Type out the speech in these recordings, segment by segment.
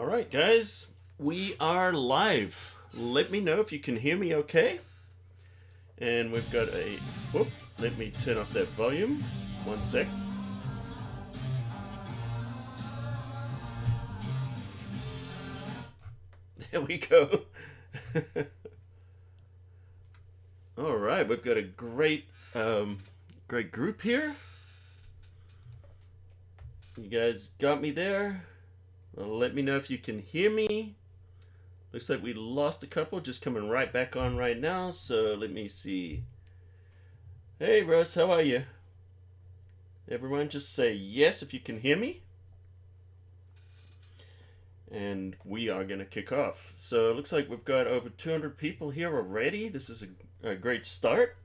All right, guys, we are live. Let me know if you can hear me okay. And we've got a, whoop, let me turn off that volume. One sec. There we go. All right, we've got a great group here. You guys got me there? Well, let me know if you can hear me. Looks like we lost a couple, just coming right back on right now. So let me see. Hey, Russ, how are you? Everyone, just say yes if you can hear me. And we are going to kick off. So it looks like we've got over 200 people here already. This is a great start.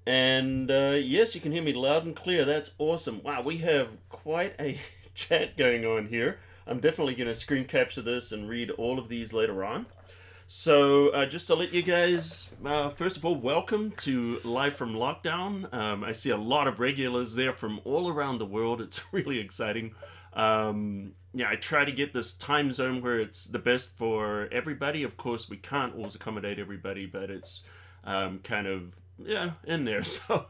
And yes, you can hear me loud and clear. That's awesome. Wow, we have quite a chat going on here. I'm definitely going to screen capture this and read all of these later on. So just to let you guys, first of all, welcome to Live from Lockdown. I see a lot of regulars there from all around the world. It's really exciting. I try to get this time zone where it's the best for everybody. Of course, we can't always accommodate everybody, but it's kind of in there. So,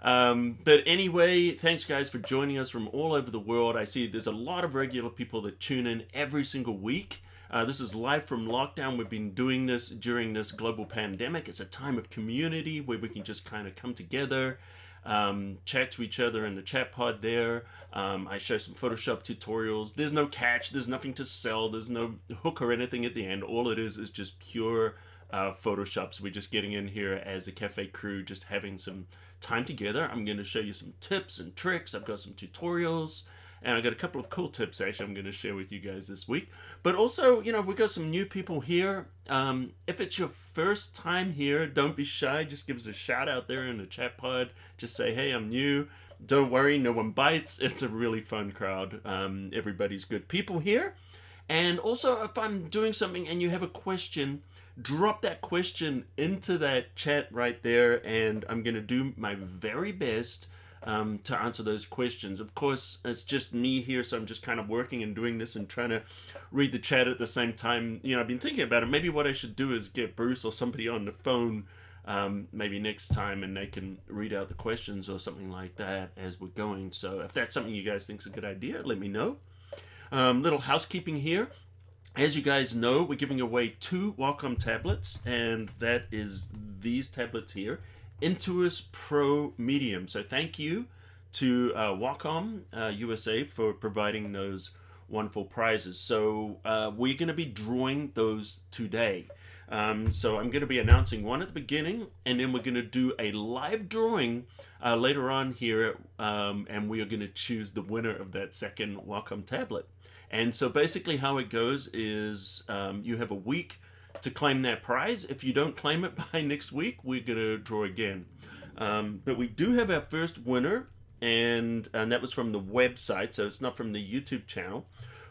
but anyway, thanks guys for joining us from all over the world. I see there's a lot of regular people that tune in every single week. This is Live from Lockdown. We've been doing this during this global pandemic. It's a time of community where we can just kind of come together, chat to each other in the chat pod there. I share some Photoshop tutorials. There's no catch. There's nothing to sell. There's no hook or anything at the end. All it is just pure Photoshop. So we're just getting in here as a cafe crew, just having some time together. I'm going to show you some tips and tricks. I've got some tutorials. And I got a couple of cool tips, actually, I'm going to share with you guys this week. But also, we've got some new people here. If it's your first time here, don't be shy. Just give us a shout out there in the chat pod. Just say, hey, I'm new. Don't worry, no one bites. It's a really fun crowd. Everybody's good people here. And also, if I'm doing something and you have a question, drop that question into that chat right there. And I'm going to do my very best to answer those questions. Of course, it's just me here, so I'm just kind of working and doing this and trying to read the chat at the same time. I've been thinking about it. Maybe what I should do is get Bruce or somebody on the phone maybe next time, and they can read out the questions or something like that as we're going. So if that's something you guys think is a good idea, let me know. Little housekeeping here. As you guys know, we're giving away 2 Wacom tablets, and that is these tablets here. Intuos Pro Medium. So thank you to Wacom USA for providing those wonderful prizes. So we're going to be drawing those today. So I'm going to be announcing one at the beginning, and then we're going to do a live drawing later on here, and we are going to choose the winner of that second Wacom tablet. And so basically how it goes is you have a week to claim that prize. If you don't claim it by next week, we're going to draw again. But we do have our first winner, and that was from the website, so it's not from the YouTube channel,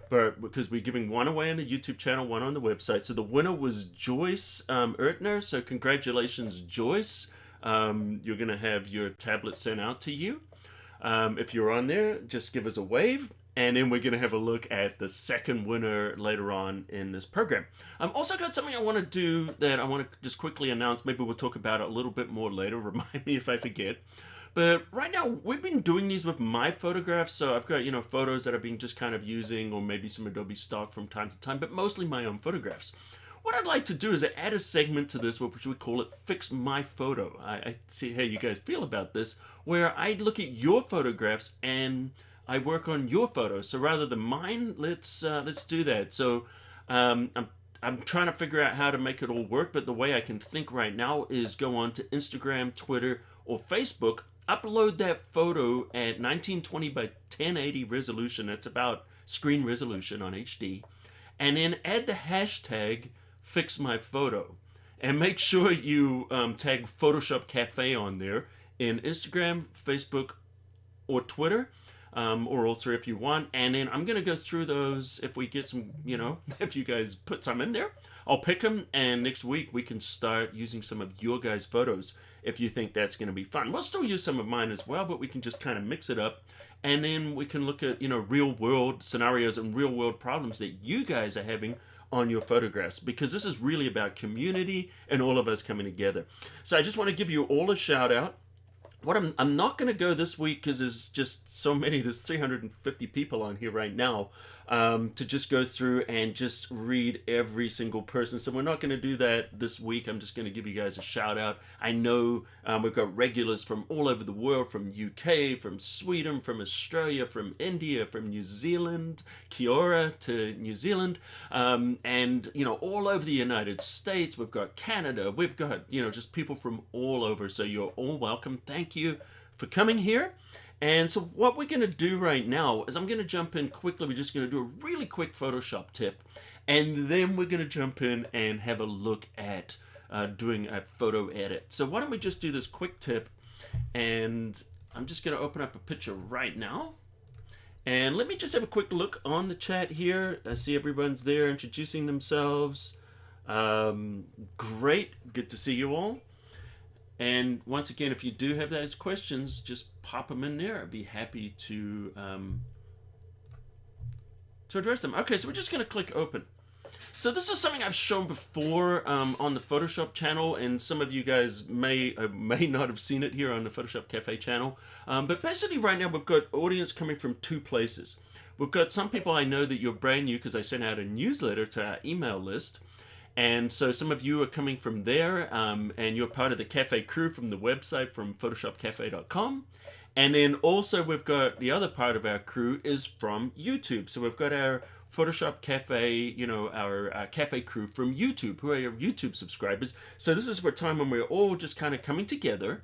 but because we're giving one away on the YouTube channel, one on the website. So the winner was Joyce Ertner, so congratulations, Joyce. You're going to have your tablet sent out to you. If you're on there, just give us a wave. And then we're going to have a look at the second winner later on in this program. I've also got something I want to do that I want to just quickly announce. Maybe we'll talk about it a little bit more later. Remind me if I forget. But right now, we've been doing these with my photographs. So I've got, photos that I've been just kind of using, or maybe some Adobe stock from time to time, but mostly my own photographs. What I'd like to do is add a segment to this, which we call it Fix My Photo. I see how you guys feel about this, where I look at your photographs and I work on your photos. So rather than mine, let's do that. So I'm trying to figure out how to make it all work, but the way I can think right now is go on to Instagram, Twitter, or Facebook, upload that photo at 1920 by 1080 resolution. That's about screen resolution on HD, and then add the hashtag Fix My Photo, and make sure you tag photoshopCAFE on there in Instagram, Facebook, or Twitter. Or all 3 if you want. And then I'm going to go through those. If we get some, if you guys put some in there, I'll pick them. And next week we can start using some of your guys' photos. if you think that's going to be fun. We'll still use some of mine as well, but we can just kind of mix it up. And then we can look at, real world scenarios and real world problems that you guys are having on your photographs, because this is really about community and all of us coming together. So I just want to give you all a shout out. What I'm not going to go this week, because there's just so many, there's 350 people on here right now, to just go through and just read every single person. So we're not going to do that this week. I'm just going to give you guys a shout out. I know we've got regulars from all over the world, from UK, from Sweden, from Australia, from India, from New Zealand, Kia ora to New Zealand, and all over the United States. We've got Canada, we've got just people from all over. So you're all welcome. Thank you for coming here. And so what we're going to do right now is I'm going to jump in quickly. We're just going to do a really quick Photoshop tip, and then we're going to jump in and have a look at doing a photo edit. So why don't we just do this quick tip, and I'm just going to open up a picture right now. And let me just have a quick look on the chat here. I see everyone's there introducing themselves. Great. Good to see you all. And once again, if you do have those questions, just pop them in there. I'd be happy to address them. Okay, so we're just going to click open. So this is something I've shown before on the Photoshop channel, and some of you guys may not have seen it here on the photoshopCAFE channel. But basically right now we've got audience coming from two places. We've got some people I know that you're brand new because I sent out a newsletter to our email list. And so some of you are coming from there, and you're part of the Cafe crew from the website, from photoshopcafe.com. And then also we've got the other part of our crew is from YouTube. So we've got our Photoshop Cafe, our Cafe crew from YouTube, who are your YouTube subscribers. So this is a time when we're all just kind of coming together.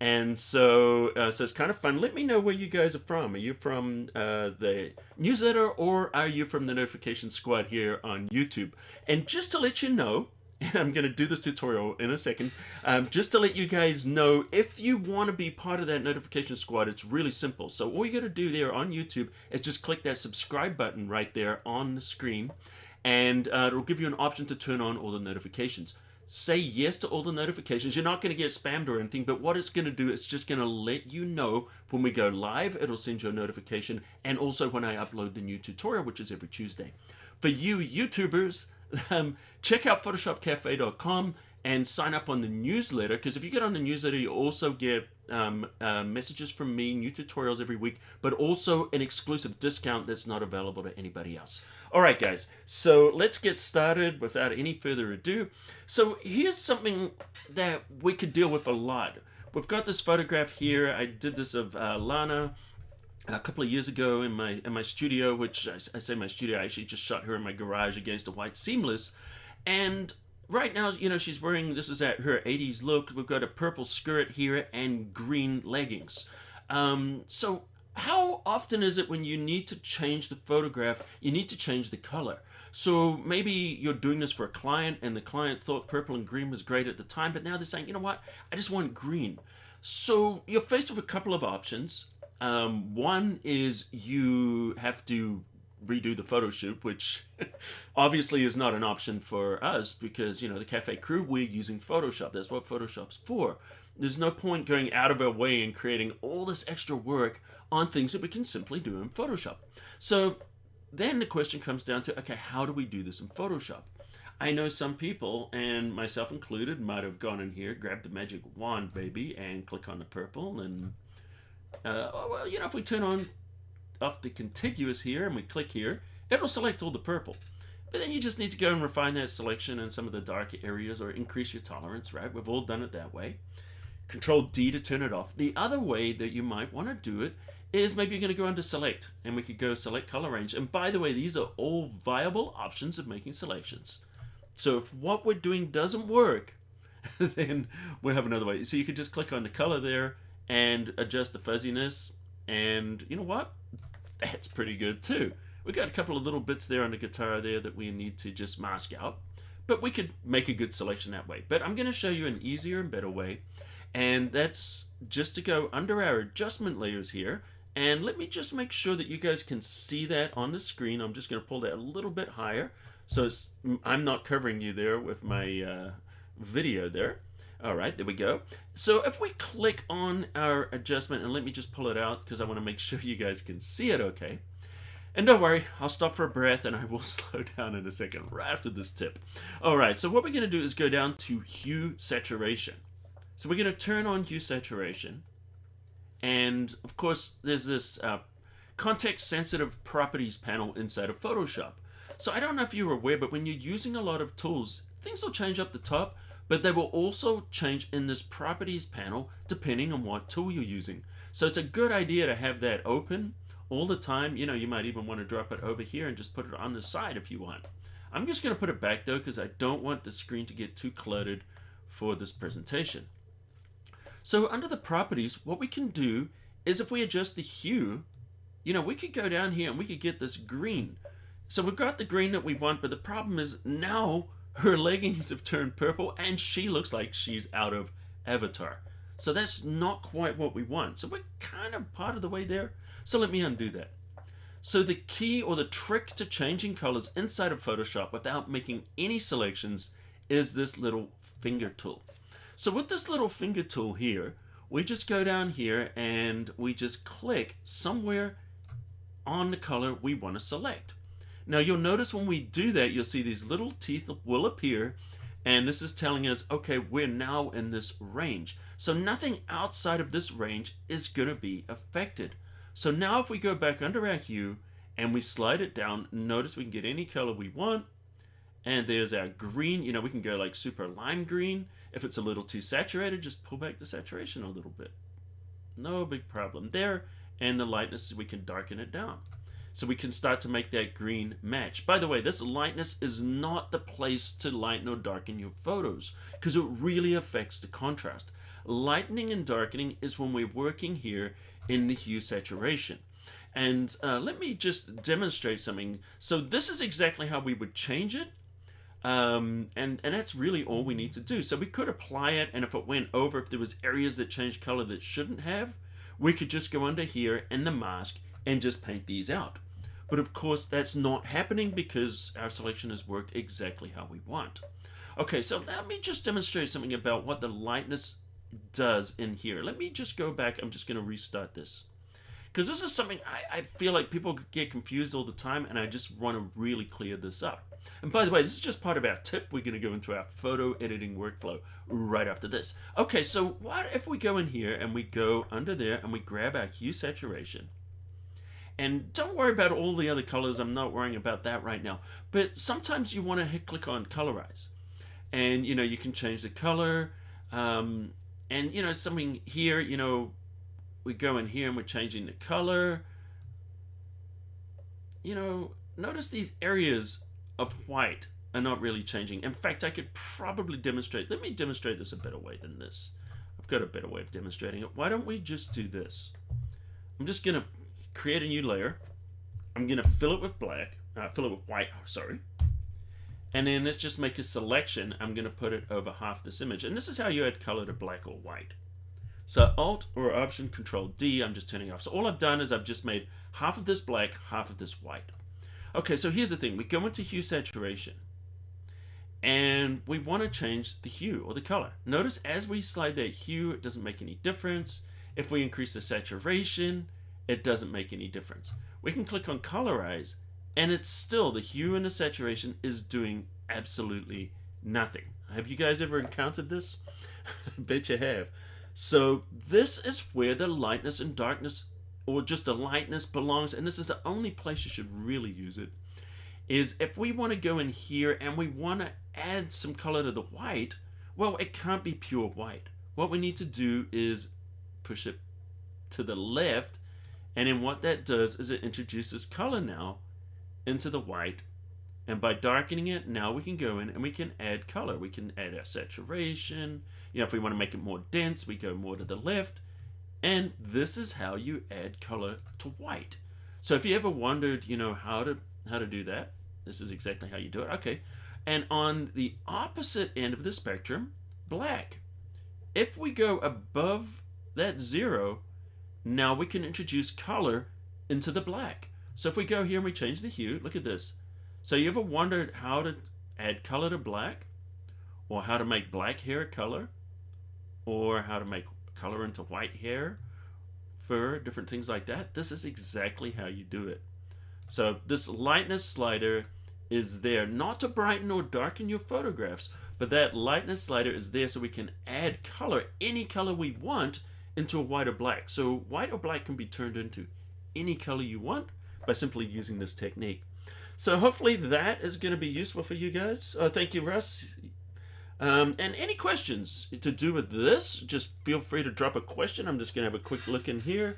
And so it's kind of fun. Let me know where you guys are from. Are you from the newsletter, or are you from the notification squad here on YouTube? And just to let you know, and I'm going to do this tutorial in a second, just to let you guys know, if you want to be part of that notification squad, it's really simple. So all you got to do there on YouTube is just click that subscribe button right there on the screen, and it'll give you an option to turn on all the notifications. Say yes to all the notifications. You're not going to get spammed or anything, but what it's going to do, it's just going to let you know when we go live. It'll send you a notification, and also when I upload the new tutorial, which is every Tuesday. For you YouTubers, check out photoshopcafe.com and sign up on the newsletter, because if you get on the newsletter, you also get messages from me, new tutorials every week, but also an exclusive discount that's not available to anybody else. All right, guys, so let's get started without any further ado. So here's something that we could deal with a lot. We've got this photograph here. I did this of Lana a couple of years ago in my studio, which I say my studio, I actually just shot her in my garage against a white seamless. And right now, she's wearing, this is at her 80s look. We've got a purple skirt here and green leggings. So how often is it when you need to change the photograph, you need to change the color? So maybe you're doing this for a client, and the client thought purple and green was great at the time, but now they're saying, you know what, I just want green. So you're faced with a couple of options. One is you have to redo the photo shoot, which obviously is not an option for us, because the Cafe crew, we're using Photoshop. That's what Photoshop's for. There's no point going out of our way and creating all this extra work on things that we can simply do in Photoshop. So then the question comes down to, okay, how do we do this in Photoshop? I know some people, and myself included, might have gone in here, grabbed the magic wand, baby, and click on the purple, and if we turn off the contiguous here and we click here, it'll select all the purple. But then you just need to go and refine that selection in some of the dark areas, or increase your tolerance, right? We've all done it that way. Control D to turn it off. The other way that you might want to do it is maybe you're going to go under select, and we could go select color range. And by the way, these are all viable options of making selections. So if what we're doing doesn't work, then we'll have another way. So you could just click on the color there and adjust the fuzziness. And you know what? That's pretty good too. We got a couple of little bits there on the guitar there that we need to just mask out, but we could make a good selection that way. But I'm going to show you an easier and better way, and that's just to go under our adjustment layers here. And let me just make sure that you guys can see that on the screen. I'm just going to pull that a little bit higher, so I'm not covering you there with my video there. All right, there we go. So if we click on our adjustment, and let me just pull it out because I want to make sure you guys can see it okay. And don't worry, I'll stop for a breath and I will slow down in a second right after this tip. All right, so what we're going to do is go down to hue saturation. So we're going to turn on hue saturation. And of course, there's this context sensitive properties panel inside of Photoshop. So I don't know if you're aware, but when you're using a lot of tools, things will change up the top, but they will also change in this properties panel depending on what tool you're using. So it's a good idea to have that open all the time. You know, you might even want to drop it over here and just put it on the side if you want. I'm just going to put it back though because I don't want the screen to get too cluttered for this presentation. So under the properties, what we can do is if we adjust the hue, you know, we could go down here and we could get this green. So we've got the green that we want, but the problem is now her leggings have turned purple and she looks like she's out of Avatar. So that's not quite what we want. So we're kind of part of the way there. So let me undo that. So the key or the trick to changing colors inside of Photoshop without making any selections is this little finger tool. So with this little finger tool here, we just go down here and we just click somewhere on the color we want to select. Now you'll notice when we do that, you'll see these little teeth will appear, and this is telling us, okay, we're now in this range. So nothing outside of this range is going to be affected. So now if we go back under our hue and we slide it down, notice we can get any color we want. And there's our green. You know, we can go like super lime green. If it's a little too saturated, just pull back the saturation a little bit. No big problem there. And the lightness, we can darken it down. So we can start to make that green match. By the way, this lightness is not the place to lighten or darken your photos because it really affects the contrast. Lightening and darkening is when we're working here in the hue saturation. And let me just demonstrate something. So this is exactly how we would change it. And that's really all we need to do. So we could apply it, and if it went over, if there was areas that changed color that shouldn't have, we could just go under here in the mask and just paint these out. But of course that's not happening because our selection has worked exactly how we want. Okay, so let me just demonstrate something about what the lightness does in here. Let me just go back. I'm just going to restart this because this is something I feel like people get confused all the time, and I just want to really clear this up. And by the way, this is just part of our tip. We're going to go into our photo editing workflow right after this. Okay, so what if we go in here and we go under there and we grab our hue saturation? And don't worry about all the other colors. I'm not worrying about that right now. But sometimes you want to click on colorize. And, you know, you can change the color. And, you know, something here, you know, we go in here and we're changing the color. You know, notice these areas of white are not really changing. In fact, I could probably demonstrate. Let me demonstrate this a better way than this. I've got a better way of demonstrating it. Why don't we just do this? I'm just going to create a new layer. I'm going to fill it with white, sorry. And then let's just make a selection. I'm going to put it over half this image. And this is how you add color to black or white. So Alt or Option Control D, I'm just turning off. So all I've done is I've just made half of this black, half of this white. Okay, so here's the thing. We go into hue saturation and we want to change the hue or the color. Notice as we slide that hue, it doesn't make any difference. If we increase the saturation, it doesn't make any difference. We can click on colorize and it's still, the hue and the saturation is doing absolutely nothing. Have you guys ever encountered this? I bet you have. So this is where the lightness and darkness, or just the lightness, belongs, and this is the only place you should really use it, is if we want to go in here and we want to add some color to the white, well, it can't be pure white. What we need to do is push it to the left, and then what that does is it introduces color now into the white, and by darkening it, now we can go in and we can add color. We can add our saturation. You know, if we want to make it more dense, we go more to the left. And this is how you add color to white. So if you ever wondered, you know, how to do that, this is exactly how you do it. Okay. And on the opposite end of the spectrum, black. If we go above that 0, now we can introduce color into the black. So if we go here and we change the hue, look at this. So you ever wondered how to add color to black? Or how to make black hair a color? or how to make color into white hair, fur, different things like that, this is exactly how you do it. So this lightness slider is there not to brighten or darken your photographs, but that lightness slider is there so we can add color, any color we want, into a white or black. So white or black can be turned into any color you want by simply using this technique. So hopefully that is going to be useful for you guys. Thank you, Russ. And any questions to do with this, just feel free to drop a question. I'm just going to have a quick look in here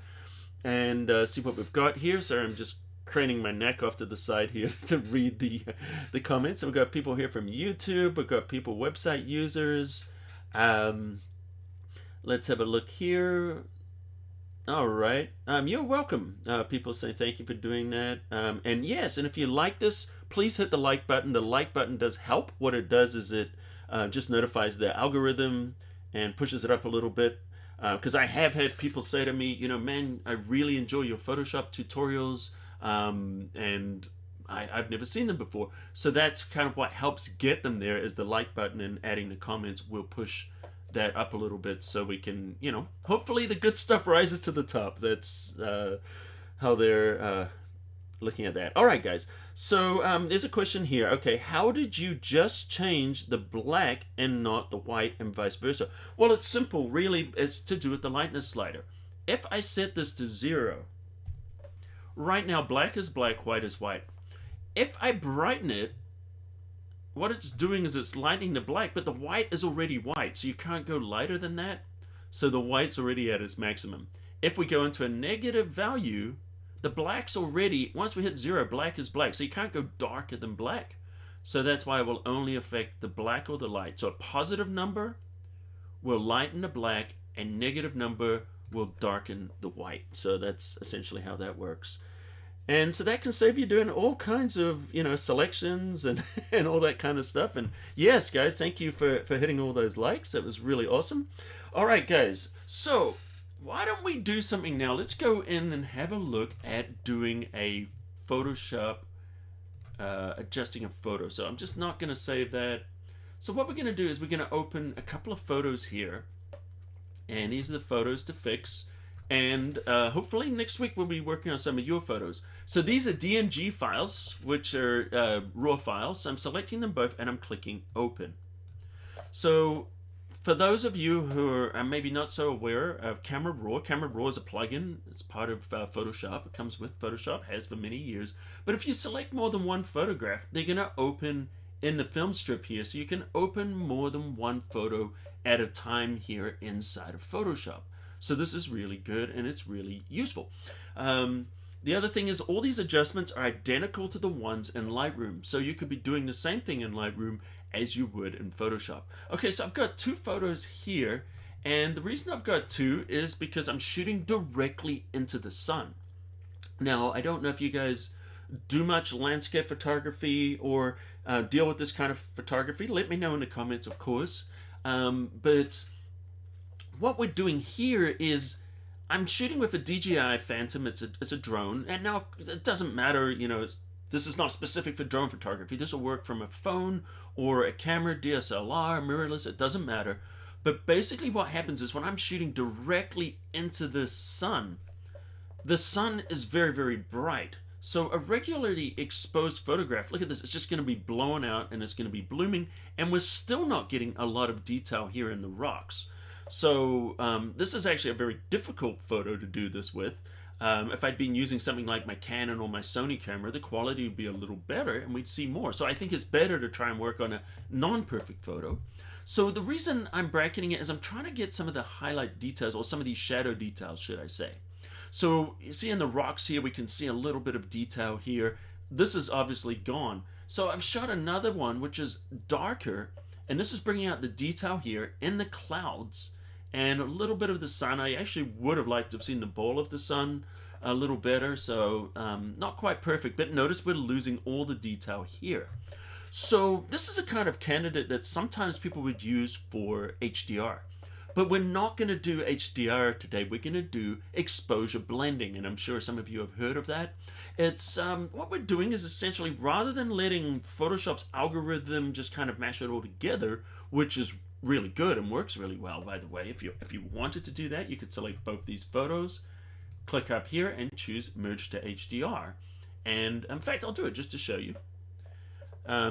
and see what we've got here. Sorry, I'm just craning my neck off to the side here to read the comments. So we've got people here from YouTube. We've got people, website users. Let's have a look here. All right. You're welcome. People say thank you for doing that. And yes, and if you like this, please hit the like button. The like button does help. What it does is it just notifies the algorithm and pushes it up a little bit. Because I have had people say to me, you know, man, I really enjoy your Photoshop tutorials, and I've never seen them before. So that's kind of what helps get them there, is the like button, and adding the comments will push that up a little bit so we can, you know, hopefully the good stuff rises to the top. That's how they're looking at that. All right, guys. So there's a question here. Okay, how did you just change the black and not the white and vice versa? Well, it's simple, really. It's to do with the lightness slider. If I set this to 0, right now black is black, white is white. If I brighten it, what it's doing is it's lightening the black, but the white is already white, so you can't go lighter than that. So the white's already at its maximum. If we go into a negative value, the black's already, once we hit 0, black is black, so you can't go darker than black. So that's why it will only affect the black or the light. So a positive number will lighten the black, and negative number will darken the white. So that's essentially how that works. And so that can save you doing all kinds of, you know, selections and, and all that kind of stuff. And yes, guys, thank you for hitting all those likes. That was really awesome. All right, guys. So why don't we do something now? Let's go in and have a look at doing a Photoshop, adjusting a photo. So I'm just not going to save that. So what we're going to do is we're going to open a couple of photos here. And these are the photos to fix. And hopefully next week we'll be working on some of your photos. So these are DNG files, which are raw files. So I'm selecting them both and I'm clicking open. So for those of you who are maybe not so aware of Camera Raw is a plugin. It's part of Photoshop. It comes with Photoshop, has for many years. But if you select more than one photograph, they're going to open in the film strip here. So you can open more than one photo at a time here inside of Photoshop. So this is really good and it's really useful. The other thing is all these adjustments are identical to the ones in Lightroom. So you could be doing the same thing in Lightroom as you would in Photoshop. Okay, so I've got 2 photos here. And the reason I've got 2 is because I'm shooting directly into the sun. Now, I don't know if you guys do much landscape photography or deal with this kind of photography. Let me know in the comments, of course. But what we're doing here is I'm shooting with a DJI Phantom. It's a drone, and now it doesn't matter, you know, this is not specific for drone photography. This will work from a phone or a camera, DSLR, mirrorless, it doesn't matter. But basically what happens is when I'm shooting directly into the sun is very, very bright. So a regularly exposed photograph, look at this, it's just going to be blown out and it's going to be blooming, and we're still not getting a lot of detail here in the rocks. So this is actually a very difficult photo to do this with. If I'd been using something like my Canon or my Sony camera, the quality would be a little better and we'd see more. So I think it's better to try and work on a non-perfect photo. So the reason I'm bracketing it is I'm trying to get some of the highlight details, or some of these shadow details, should I say. So you see in the rocks here, we can see a little bit of detail here. This is obviously gone. So I've shot another one which is darker, and this is bringing out the detail here in the clouds and a little bit of the sun. I actually would have liked to have seen the ball of the sun a little better, so not quite perfect, but notice we're losing all the detail here. So this is a kind of candidate that sometimes people would use for HDR. But we're not going to do HDR today. We're going to do exposure blending, and I'm sure some of you have heard of that. It's what we're doing is essentially, rather than letting Photoshop's algorithm just kind of mash it all together, which is really good and works really well, by the way. If you wanted to do that, you could select both these photos, click up here and choose merge to HDR. And in fact, I'll do it just to show you.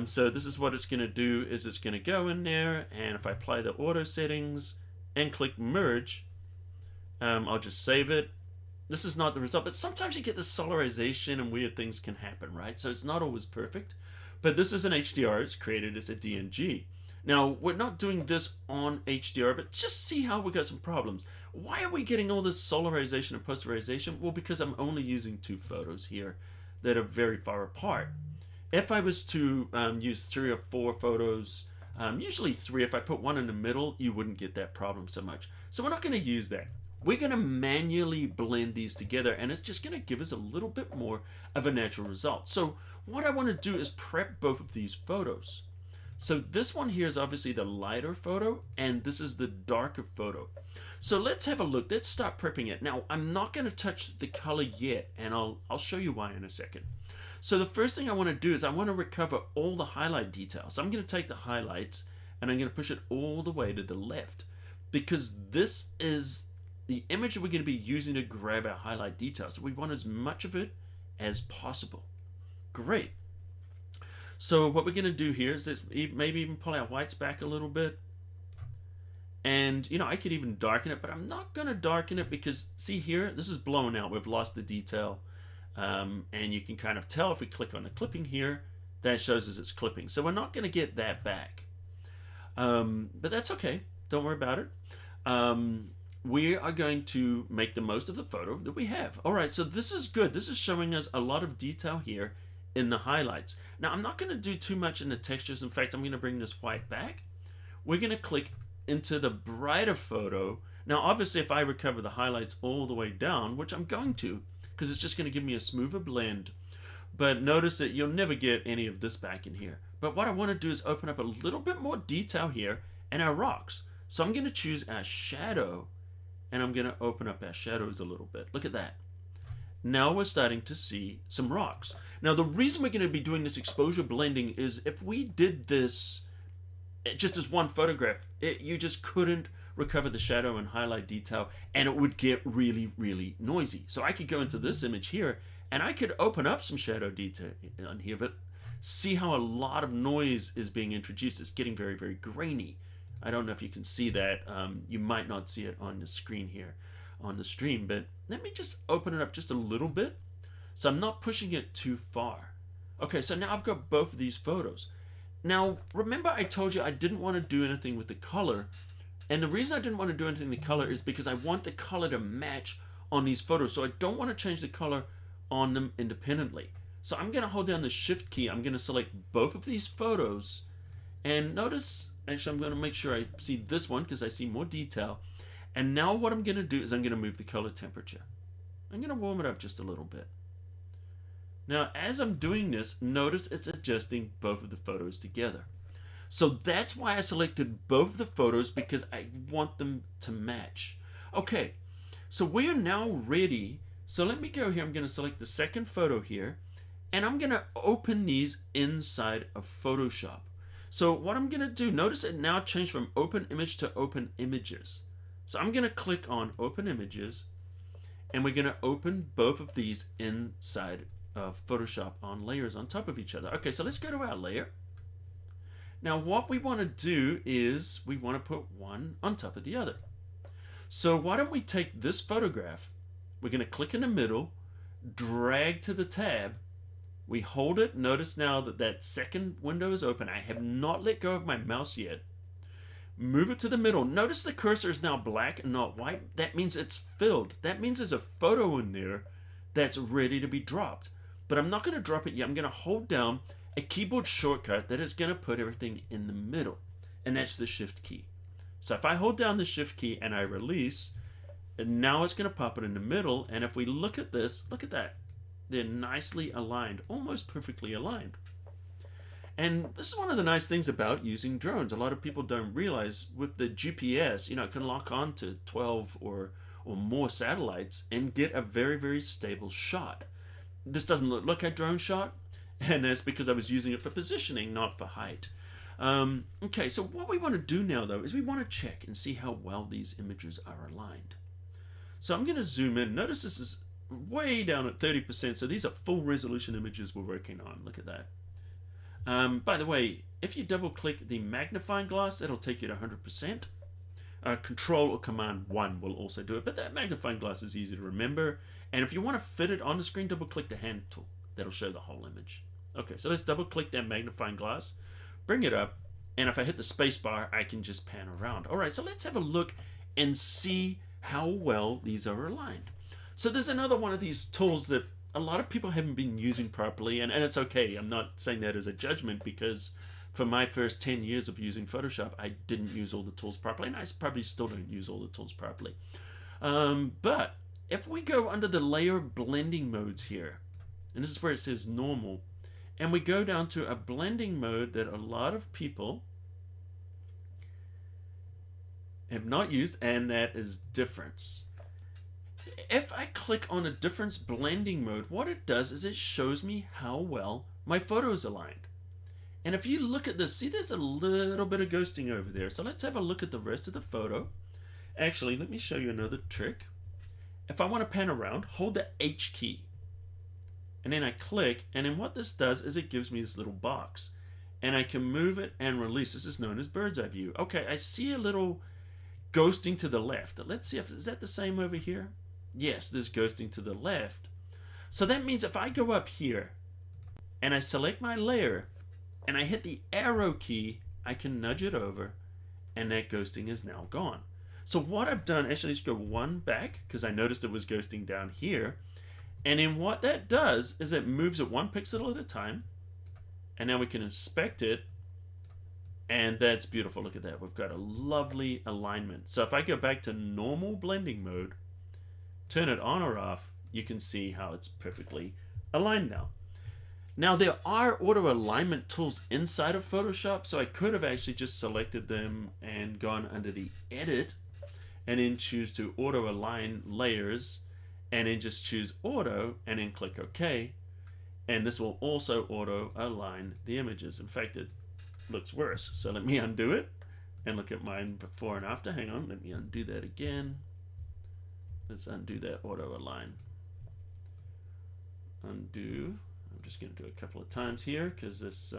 So this is what it's going to do, is it's going to go in there, and if I apply the auto settings and click merge, I'll just save it. This is not the result, but sometimes you get this solarization and weird things can happen, right? So it's not always perfect, but this is an HDR. It's created as a DNG. Now, we're not doing this on HDR, but just see how we got some problems. Why are we getting all this solarization and posterization? Well, because I'm only using 2 photos here that are very far apart. If I was to use 3 or 4 photos, usually 3, if I put one in the middle, you wouldn't get that problem so much. So we're not going to use that. We're going to manually blend these together, and it's just going to give us a little bit more of a natural result. So what I want to do is prep both of these photos. So this one here is obviously the lighter photo, and this is the darker photo. So let's have a look. Let's start prepping it. Now, I'm not going to touch the color yet, and I'll show you why in a second. So the first thing I want to do is I want to recover all the highlight details. So I'm going to take the highlights, and I'm going to push it all the way to the left, because this is the image that we're going to be using to grab our highlight details. So we want as much of it as possible. Great. So what we're going to do here is this, maybe even pull our whites back a little bit. And, you know, I could even darken it, but I'm not going to darken it because, see here, this is blown out. We've lost the detail. And you can kind of tell if we click on the clipping here, that shows us it's clipping. So we're not going to get that back. But that's okay. Don't worry about it. We are going to make the most of the photo that we have. All right, so this is good. This is showing us a lot of detail here in the highlights. Now, I'm not going to do too much in the textures. In fact, I'm going to bring this white back. We're going to click into the brighter photo. Now, obviously, if I recover the highlights all the way down, which I'm going to, because it's just going to give me a smoother blend. But notice that you'll never get any of this back in here. But what I want to do is open up a little bit more detail here in our rocks. So I'm going to choose our shadow, and I'm going to open up our shadows a little bit. Look at that. Now we're starting to see some rocks. Now the reason we're going to be doing this exposure blending is if we did this just as one photograph, you just couldn't recover the shadow and highlight detail, and it would get really, really noisy. So I could go into this image here, and I could open up some shadow detail on here, but see how a lot of noise is being introduced. It's getting very, very grainy. I don't know if you can see that. You might not see it on the screen here on the stream, but let me just open it up just a little bit. So I'm not pushing it too far. Okay, so now I've got both of these photos. Now, remember I told you I didn't want to do anything with the color, and the reason I didn't want to do anything with the color is because I want the color to match on these photos, so I don't want to change the color on them independently. So I'm going to hold down the Shift key. I'm going to select both of these photos, and notice, actually I'm going to make sure I see this one because I see more detail. And now what I'm going to do is I'm going to move the color temperature. I'm going to warm it up just a little bit. Now, as I'm doing this, notice it's adjusting both of the photos together. So that's why I selected both of the photos, because I want them to match. Okay, so we are now ready. So let me go here. I'm going to select the second photo here, and I'm going to open these inside of Photoshop. So what I'm going to do, notice it now changed from open image to open images. So I'm going to click on open images, and we're going to open both of these inside of Photoshop on layers on top of each other. Okay, so let's go to our layer. Now what we want to do is we want to put one on top of the other. So why don't we take this photograph, we're going to click in the middle, drag to the tab, we hold it, notice now that that second window is open. I have not let go of my mouse yet. Move it to the middle. Notice the cursor is now black and not white. That means it's filled. That means there's a photo in there that's ready to be dropped. But I'm not going to drop it yet. I'm going to hold down a keyboard shortcut that is going to put everything in the middle. And that's the Shift key. So if I hold down the Shift key and I release, and now it's going to pop it in the middle. And if we look at this, look at that. They're nicely aligned, almost perfectly aligned. And this is one of the nice things about using drones. A lot of people don't realize with the GPS, it can lock on to 12 or more satellites and get a very, very stable shot. This doesn't look like a drone shot, and that's because I was using it for positioning, not for height. Okay, so what we want to do now, though, is we want to check and see how well these images are aligned. So I'm going to zoom in. Notice this is way down at 30%, so these are full resolution images we're working on. Look at that. By the way, if you double click the magnifying glass, that'll take you to 100%. Control or Command 1 will also do it, but that magnifying glass is easy to remember. And if you want to fit it on the screen, double click the hand tool. That'll show the whole image. Okay, so let's double click that magnifying glass, bring it up, and if I hit the space bar, I can just pan around. All right, so let's have a look and see how well these are aligned. So there's another one of these tools that a lot of people haven't been using properly, and it's okay. I'm not saying that as a judgment, because for my first 10 years of using Photoshop, I didn't use all the tools properly, and I probably still don't use all the tools properly. But if we go under the layer blending modes here, and this is where it says normal, and we go down to a blending mode that a lot of people have not used, and that is difference. If I click on a difference blending mode, what it does is it shows me how well my photo is aligned. And if you look at this, see there's a little bit of ghosting over there. So let's have a look at the rest of the photo. Actually, let me show you another trick. If I want to pan around, hold the H key. And then I click, and then what this does is it gives me this little box. And I can move it and release. This is known as bird's eye view. Okay, I see a little ghosting to the left. Let's see if is that the same over here? Yes, there's ghosting to the left. So that means if I go up here and I select my layer and I hit the arrow key, I can nudge it over and that ghosting is now gone. So what I've done, actually let's go one back because I noticed it was ghosting down here. And then what that does is it moves it one pixel at a time. And now we can inspect it. And that's beautiful. Look at that. We've got a lovely alignment. So if I go back to normal blending mode, turn it on or off, you can see how it's perfectly aligned now. Now there are auto alignment tools inside of Photoshop, so I could have actually just selected them and gone under the edit and then choose to auto align layers and then just choose auto and then click OK. And this will also auto align the images. In fact, it looks worse. So let me undo it and look at mine before and after. Hang on, let me undo that again. Let's undo that auto align. Undo. I'm just going to do it a couple of times here because this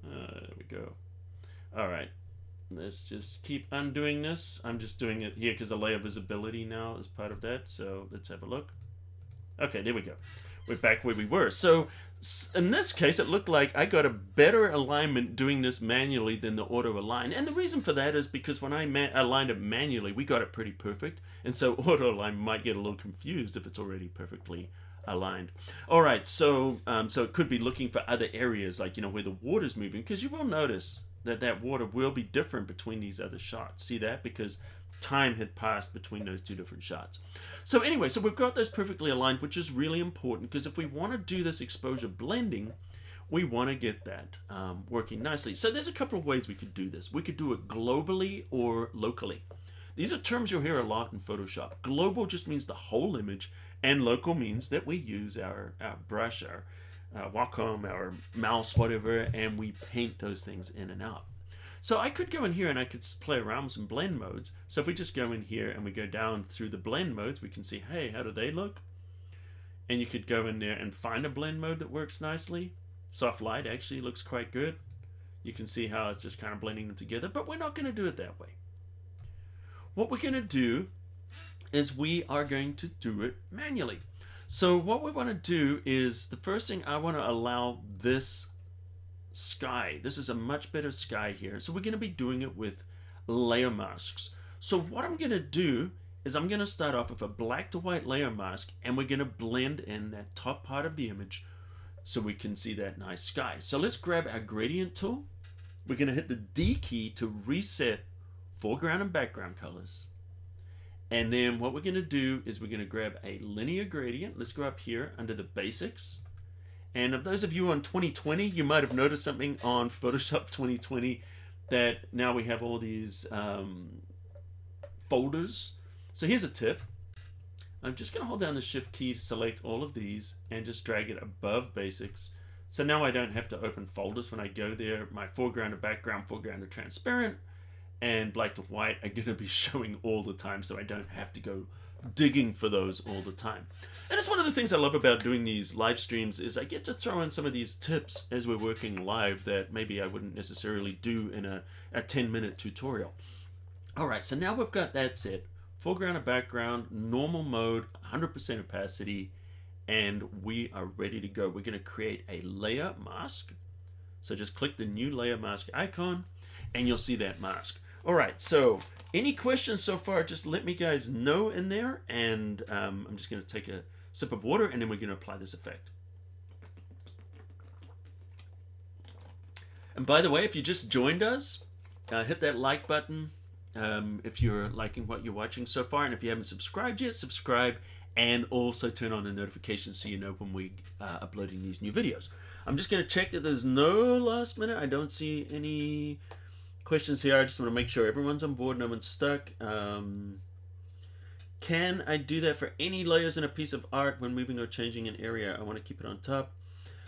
there we go. All right, let's just keep undoing this. I'm just doing it here because the layer visibility now is part of that. So let's have a look. Okay, there we go. We're back where we were. So in this case, it looked like I got a better alignment doing this manually than the auto align. And the reason for that is because when I aligned it manually, we got it pretty perfect. And so auto align might get a little confused if it's already perfectly aligned. All right, so so it could be looking for other areas like, you know, where the water's moving, because you will notice that that water will be different between these other shots. See that? Because time had passed between those two different shots. So anyway, so we've got those perfectly aligned, which is really important because if we want to do this exposure blending, we want to get that working nicely. So there's a couple of ways we could do this. We could do it globally or locally. These are terms you'll hear a lot in Photoshop. Global just means the whole image, and local means that we use our brush, our Wacom, our mouse, whatever, and we paint those things in and out. So I could go in here and I could play around with some blend modes. So if we just go in here and we go down through the blend modes, we can see, hey, how do they look? And you could go in there and find a blend mode that works nicely. Soft light actually looks quite good. You can see how it's just kind of blending them together, but we're not going to do it that way. What we're going to do is we are going to do it manually. So what we want to do is, the first thing I want to allow this sky. This is a much better sky here. So we're going to be doing it with layer masks. So what I'm going to do is I'm going to start off with a black to white layer mask, and we're going to blend in that top part of the image so we can see that nice sky. So let's grab our gradient tool. We're going to hit the D key to reset foreground and background colors. And then what we're going to do is we're going to grab a linear gradient. Let's go up here under the basics. And of those of you on 2020, you might have noticed something on Photoshop 2020 that now we have all these folders. So here's a tip. I'm just going to hold down the shift key to select all of these and just drag it above basics. So now I don't have to open folders when I go there. My foreground and background, foreground and transparent, and black to white are going to be showing all the time, so I don't have to go digging for those all the time. And it's one of the things I love about doing these live streams is I get to throw in some of these tips as we're working live that maybe I wouldn't necessarily do in a 10-minute tutorial. All right, so now we've got that set. Foreground and background, normal mode, 100% opacity, and we are ready to go. We're going to create a layer mask. So just click the new layer mask icon and you'll see that mask. All right, so any questions so far, just let me guys know in there, and I'm just going to take a sip of water and then we're going to apply this effect. And by the way, if you just joined us, hit that like button if you're liking what you're watching so far, and if you haven't subscribed yet, subscribe, and also turn on the notifications so you know when we uploading these new videos. I'm just going to check that there's no last minute. I don't see any questions here. I just want to make sure everyone's on board, no one's stuck. Can I do that for any layers in a piece of art when moving or changing an area? I want to keep it on top.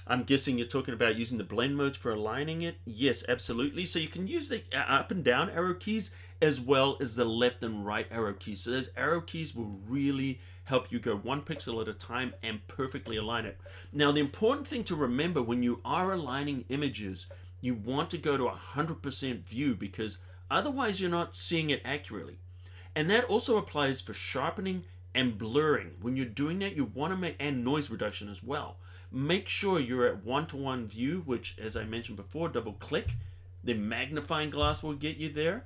I'm guessing you're talking about using the blend modes for aligning it. Yes, absolutely. So you can use the up and down arrow keys as well as the left and right arrow keys. So those arrow keys will really help you go one pixel at a time and perfectly align it. Now, the important thing to remember when you are aligning images, you want to go to 100% view, because otherwise you're not seeing it accurately. And that also applies for sharpening and blurring. When you're doing that, you want to make, and noise reduction as well. Make sure you're at one-to-one view, which, as I mentioned before, double click. The magnifying glass will get you there.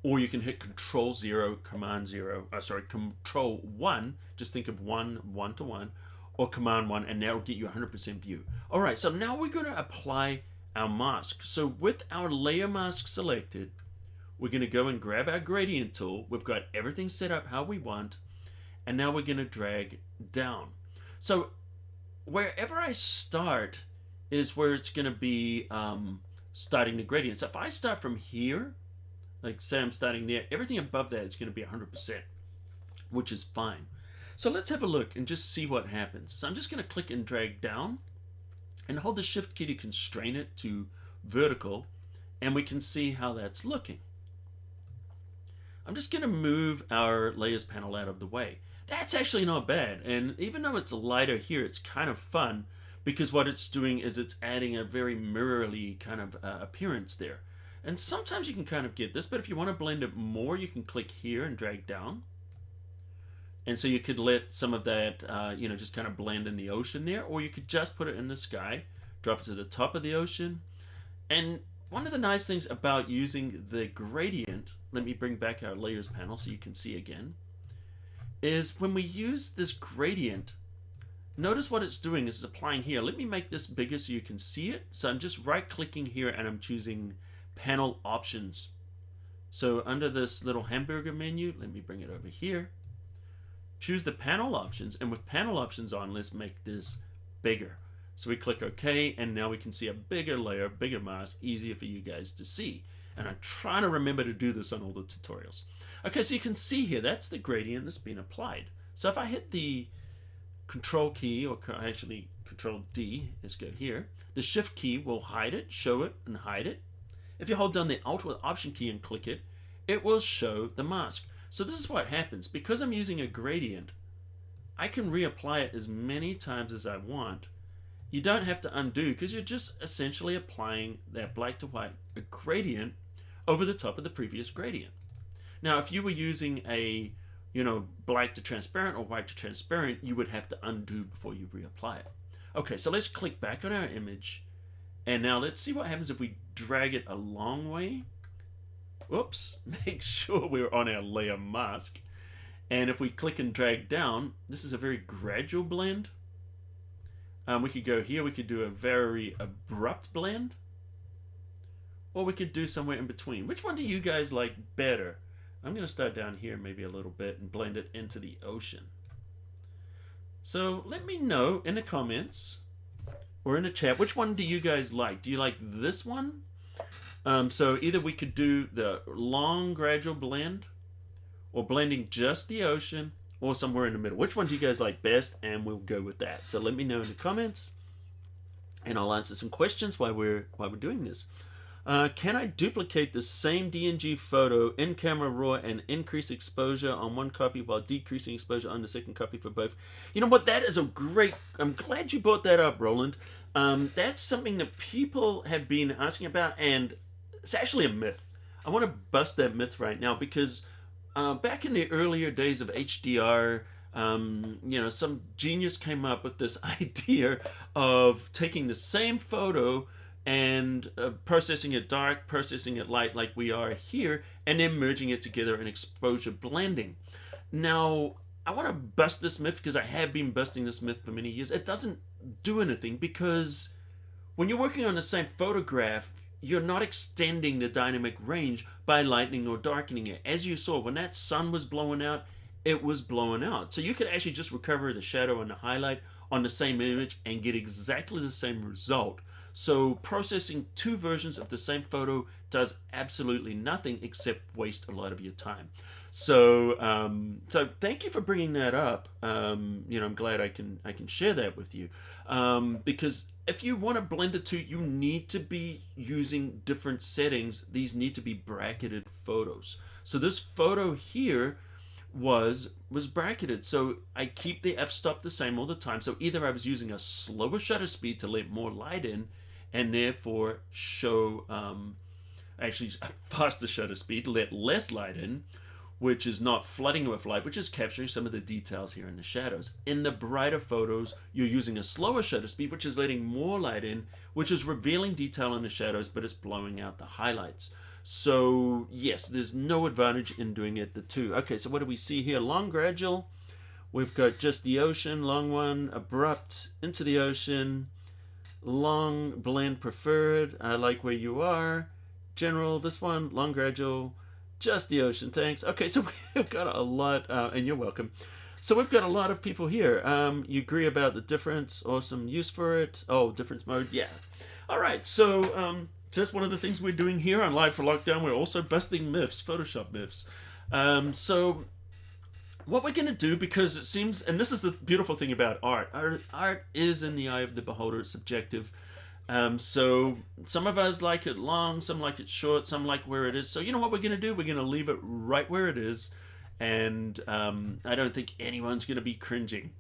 Or you can hit Control 0, Control 1, just think of one-to-one, or Command 1, and that will get you 100% view. All right, so now we're going to apply our mask. So with our layer mask selected, we're going to go and grab our gradient tool. We've got everything set up how we want, and now we're going to drag down. So wherever I start is where it's going to be starting the gradient. So if I start from here, like say I'm starting there, everything above that is going to be 100%, which is fine. So let's have a look and just see what happens. So I'm just going to click and drag down and hold the shift key to constrain it to vertical, and we can see how that's looking. I'm just going to move our layers panel out of the way. That's actually not bad, and even though it's lighter here, it's kind of fun because what it's doing is it's adding a very mirrorly kind of appearance there. And sometimes you can kind of get this, but if you want to blend it more, you can click here and drag down. And so you could let some of that, just kind of blend in the ocean there, or you could just put it in the sky, drop it to the top of the ocean. And one of the nice things about using the gradient, let me bring back our layers panel so you can see again, is when we use this gradient, notice what it's doing is it's applying here. Let me make this bigger so you can see it. So I'm just right clicking here and I'm choosing panel options. So under this little hamburger menu, let me bring it over here. Choose the panel options, and with panel options on, let's make this bigger. So we click OK, and now we can see a bigger layer, bigger mask, easier for you guys to see. And I'm trying to remember to do this on all the tutorials. Okay, so you can see here, that's the gradient that's been applied. So if I hit the Control key, or actually Control D, let's go here, the Shift key will hide it, show it, and hide it. If you hold down the Alt or Option key and click it, it will show the mask. So this is what happens. Because I'm using a gradient, I can reapply it as many times as I want. You don't have to undo because you're just essentially applying that black to white gradient over the top of the previous gradient. Now, if you were using a, black to transparent or white to transparent, you would have to undo before you reapply it. Okay, so let's click back on our image. And now let's see what happens if we drag it a long way. Whoops, make sure we're on our layer mask. And if we click and drag down, this is a very gradual blend. We could go here, we could do a very abrupt blend. Or we could do somewhere in between. Which one do you guys like better? I'm going to start down here maybe a little bit and blend it into the ocean. So let me know in the comments or in the chat, which one do you guys like? Do you like this one? So either we could do the long gradual blend or blending just the ocean, or somewhere in the middle? Which one do you guys like best? And we'll go with that. So let me know in the comments, and I'll answer some questions while we're doing this. Can I duplicate the same DNG photo in camera raw and increase exposure on one copy while decreasing exposure on the second copy for both? You know what? That is a great... I'm glad you brought that up, Roland. That's something that people have been asking about, and it's actually a myth. I want to bust that myth right now, because back in the earlier days of HDR, some genius came up with this idea of taking the same photo and processing it dark, processing it light like we are here, and then merging it together in exposure blending. Now, I want to bust this myth, because I have been busting this myth for many years. It doesn't do anything, because when you're working on the same photograph, you're not extending the dynamic range by lightening or darkening it. As you saw, when that sun was blowing out, it was blowing out. So you could actually just recover the shadow and the highlight on the same image and get exactly the same result. So processing two versions of the same photo does absolutely nothing except waste a lot of your time. So thank you for bringing that up. I'm glad I can share that with you, because if you want to blend the two, you need to be using different settings. These need to be bracketed photos. So this photo here was bracketed, so I keep the f-stop the same all the time. So either I was using a slower shutter speed to let more light in, and therefore show actually a faster shutter speed, let less light in, which is not flooding with light, which is capturing some of the details here in the shadows. In the brighter photos, you're using a slower shutter speed, which is letting more light in, which is revealing detail in the shadows, but it's blowing out the highlights. So yes, there's no advantage in doing it the two. Okay, so what do we see here? Long, gradual. We've got just the ocean, long one, abrupt, into the ocean, long, blend, preferred, I like where you are, general, this one, long, gradual, just the ocean, thanks. Okay, so we've got a lot, and you're welcome. So we've got a lot of people here. You agree about the difference, awesome use for it. Oh, difference mode, yeah. All right, so just one of the things we're doing here on Live for Lockdown, we're also busting myths, Photoshop myths. So what we're going to do, because it seems, and this is the beautiful thing about art is in the eye of the beholder, it's subjective. So some of us like it long, some like it short, some like where it is. So you know what we're going to do? We're going to leave it right where it is, and I don't think anyone's going to be cringing.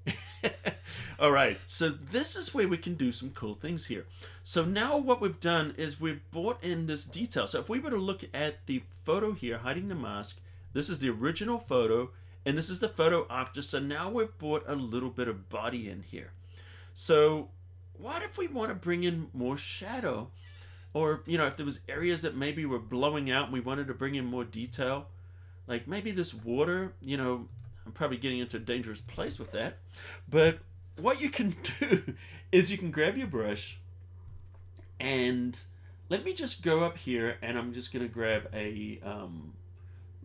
All right, so this is where we can do some cool things here. So now what we've done is we've brought in this detail. So if we were to look at the photo here, hiding the mask, this is the original photo, and this is the photo after. So now we've brought a little bit of body in here. So what if we want to bring in more shadow? Or, if there was areas that maybe were blowing out and we wanted to bring in more detail, like maybe this water, I'm probably getting into a dangerous place with that. But what you can do is you can grab your brush, and let me just go up here, and I'm just going to grab a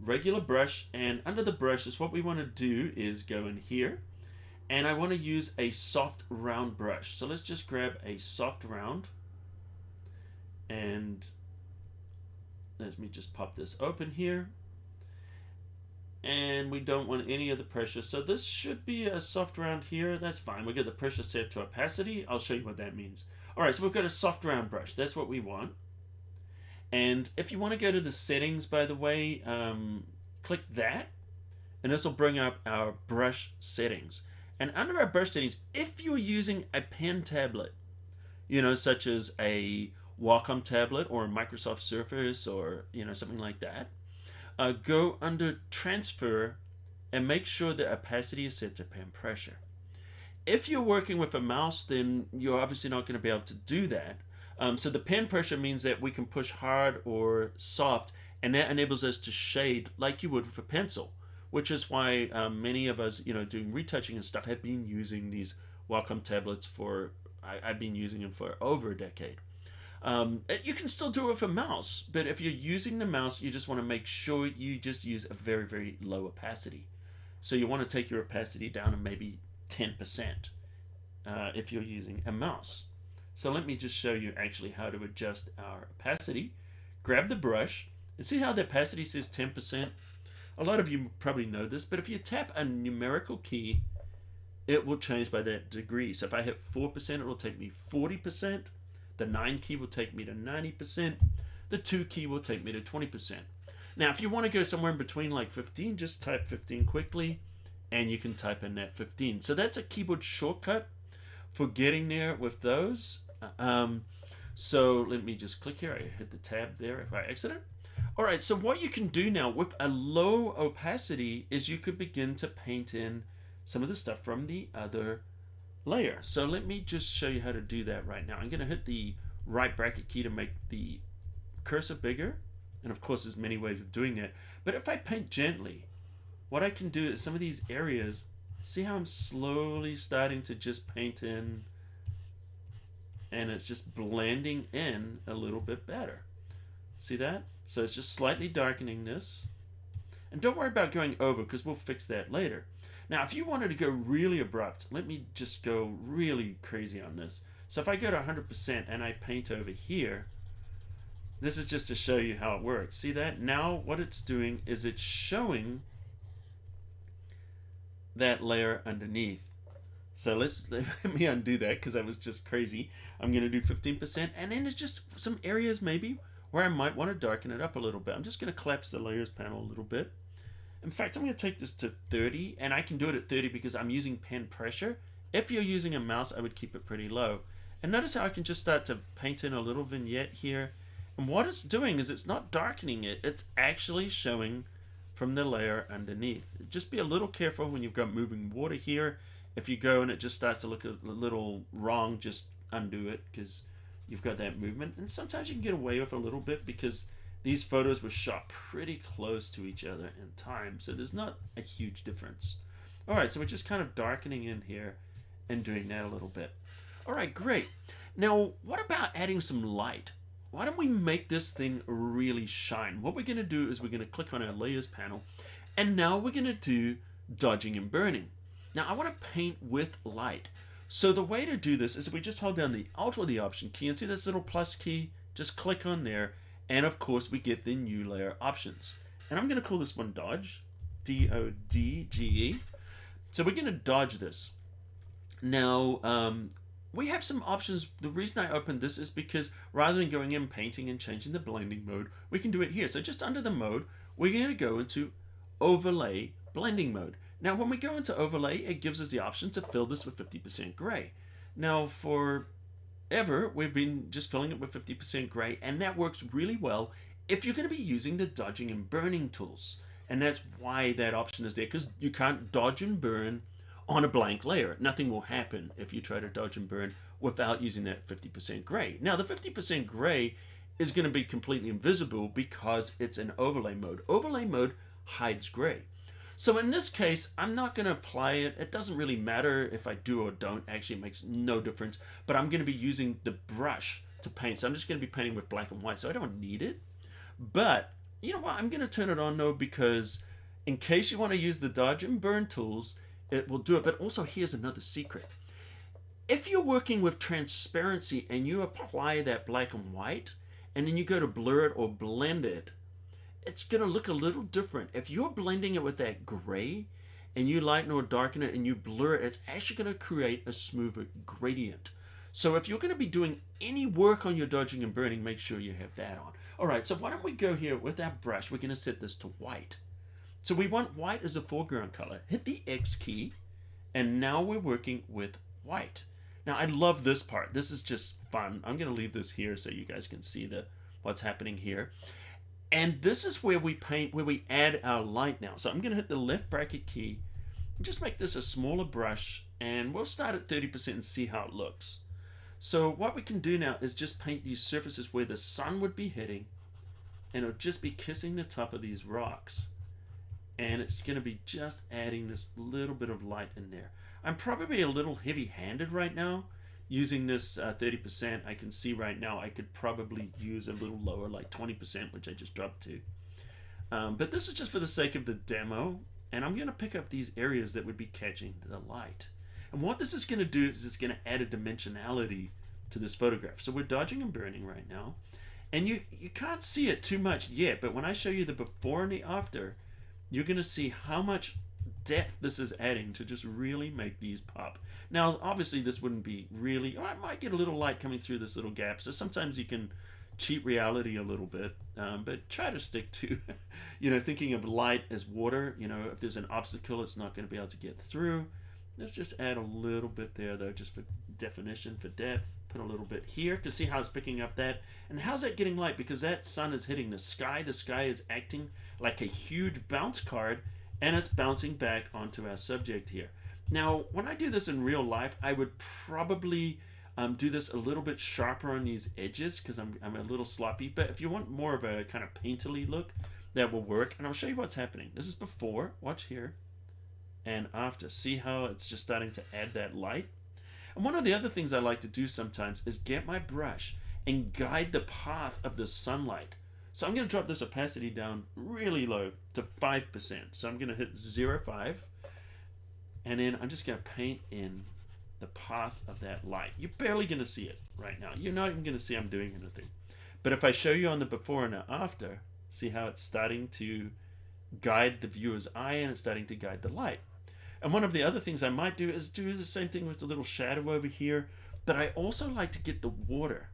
regular brush, and under the brushes, what we want to do is go in here, and I want to use a soft round brush. So let's just grab a soft round, and let me just pop this open here, and we don't want any of the pressure, so this should be a soft round here. That's fine. We'll get the pressure set to opacity. I'll show you what that means. All right, so we've got a soft round brush. That's what we want. And if you want to go to the settings, by the way, click that, and this will bring up our brush settings. And under our brush settings, if you're using a pen tablet, such as a Wacom tablet or a Microsoft Surface or, something like that, go under transfer and make sure the opacity is set to pen pressure. If you're working with a mouse, then you're obviously not going to be able to do that. So the pen pressure means that we can push hard or soft, and that enables us to shade like you would with a pencil, which is why many of us, doing retouching and stuff, have been using these Wacom tablets for, I've been using them for over a decade. You can still do it with a mouse, but if you're using the mouse, you just want to make sure you just use a very, very low opacity. So you want to take your opacity down to maybe 10% if you're using a mouse. So let me just show you actually how to adjust our opacity. Grab the brush, and see how the opacity says 10%? A lot of you probably know this, but if you tap a numerical key, it will change by that degree. So if I hit 4%, it will take me 40%. The 9 key will take me to 90%. The 2 key will take me to 20%. Now, if you want to go somewhere in between like 15, just type 15 quickly, and you can type in that 15. So that's a keyboard shortcut for getting there with those. So let me just click here. I hit the tab there if I exit it. All right, so what you can do now with a low opacity is you could begin to paint in some of the stuff from the other layer. So let me just show you how to do that right now. I'm going to hit the right bracket key to make the cursor bigger. And of course, there's many ways of doing that. But if I paint gently, what I can do is some of these areas, see how I'm slowly starting to just paint in, and it's just blending in a little bit better. See that? So it's just slightly darkening this. And don't worry about going over, because we'll fix that later. Now, if you wanted to go really abrupt, let me just go really crazy on this. So if I go to 100% and I paint over here, this is just to show you how it works. See that? Now what it's doing is it's showing that layer underneath. So let me undo that, because that was just crazy. I'm going to do 15%, and then there's just some areas maybe where I might want to darken it up a little bit. I'm just going to collapse the layers panel a little bit. In fact, I'm going to take this to 30, and I can do it at 30 because I'm using pen pressure. If you're using a mouse, I would keep it pretty low. And notice how I can just start to paint in a little vignette here. And what it's doing is it's not darkening it, it's actually showing from the layer underneath. Just be a little careful when you've got moving water here. If you go and it just starts to look a little wrong, just undo it, because you've got that movement. And sometimes you can get away with a little bit because these photos were shot pretty close to each other in time, so there's not a huge difference. All right, so we're just kind of darkening in here and doing that a little bit. All right, great. Now, what about adding some light? Why don't we make this thing really shine? What we're going to do is we're going to click on our layers panel, and now we're going to do dodging and burning. Now, I want to paint with light. So the way to do this is if we just hold down the Alt or the Option key and see this little plus key, just click on there. And of course, we get the new layer options. And I'm going to call this one Dodge, D-O-D-G-E. So we're going to dodge this. Now, we have some options. The reason I opened this is because rather than going in, painting, and changing the blending mode, we can do it here. So just under the mode, we're going to go into Overlay Blending Mode. Now, when we go into Overlay, it gives us the option to fill this with 50% gray. Now, forever, we've been just filling it with 50% gray, and that works really well if you're going to be using the dodging and burning tools. And that's why that option is there, because you can't dodge and burn on a blank layer. Nothing will happen if you try to dodge and burn without using that 50% gray. Now, the 50% gray is going to be completely invisible because it's an overlay mode. Overlay mode hides gray. So in this case, I'm not going to apply it. It doesn't really matter if I do or don't. Actually, it makes no difference. But I'm going to be using the brush to paint. So I'm just going to be painting with black and white. So I don't need it. But you know what? I'm going to turn it on though, because in case you want to use the dodge and burn tools, it will do it. But also, here's another secret. If you're working with transparency and you apply that black and white, and then you go to blur it or blend it, it's going to look a little different. If you're blending it with that gray and you lighten or darken it and you blur it, it's actually going to create a smoother gradient. So if you're going to be doing any work on your dodging and burning, make sure you have that on. All right, so why don't we go here with our brush. We're going to set this to white. So we want white as a foreground color. Hit the X key, and now we're working with white. Now, I love this part. This is just fun. I'm going to leave this here so you guys can see what's happening here. And this is where we paint, where we add our light now. So I'm going to hit the left bracket key and just make this a smaller brush, and we'll start at 30% and see how it looks. So what we can do now is just paint these surfaces where the sun would be hitting, and it'll just be kissing the top of these rocks. And it's going to be just adding this little bit of light in there. I'm probably a little heavy-handed right now using this 30%. I can see right now I could probably use a little lower, like 20%, which I just dropped to. But this is just for the sake of the demo, and I'm going to pick up these areas that would be catching the light. And what this is going to do is it's going to add a dimensionality to this photograph. So we're dodging and burning right now, and you can't see it too much yet, but when I show you the before and the after, you're going to see how much depth this is adding to just really make these pop. Now, obviously, this wouldn't be really, I might get a little light coming through this little gap, so sometimes you can cheat reality a little bit, but try to stick to, thinking of light as water. If there's an obstacle, it's not going to be able to get through. Let's just add a little bit there, though, just for definition, for depth. Put a little bit here to see how it's picking up that. And how's that getting light? Because that sun is hitting the sky. The sky is acting like a huge bounce card, and it's bouncing back onto our subject here. Now, when I do this in real life, I would probably do this a little bit sharper on these edges because I'm a little sloppy. But if you want more of a kind of painterly look, that will work. And I'll show you what's happening. This is before. Watch here. And after. See how it's just starting to add that light? And one of the other things I like to do sometimes is get my brush and guide the path of the sunlight. So I'm going to drop this opacity down really low to 5%. So I'm going to hit 0.5. And then I'm just going to paint in the path of that light. You're barely going to see it right now. You're not even going to see I'm doing anything. But if I show you on the before and the after, see how it's starting to guide the viewer's eye and it's starting to guide the light. And one of the other things I might do is do the same thing with the little shadow over here. But I also like to get the water.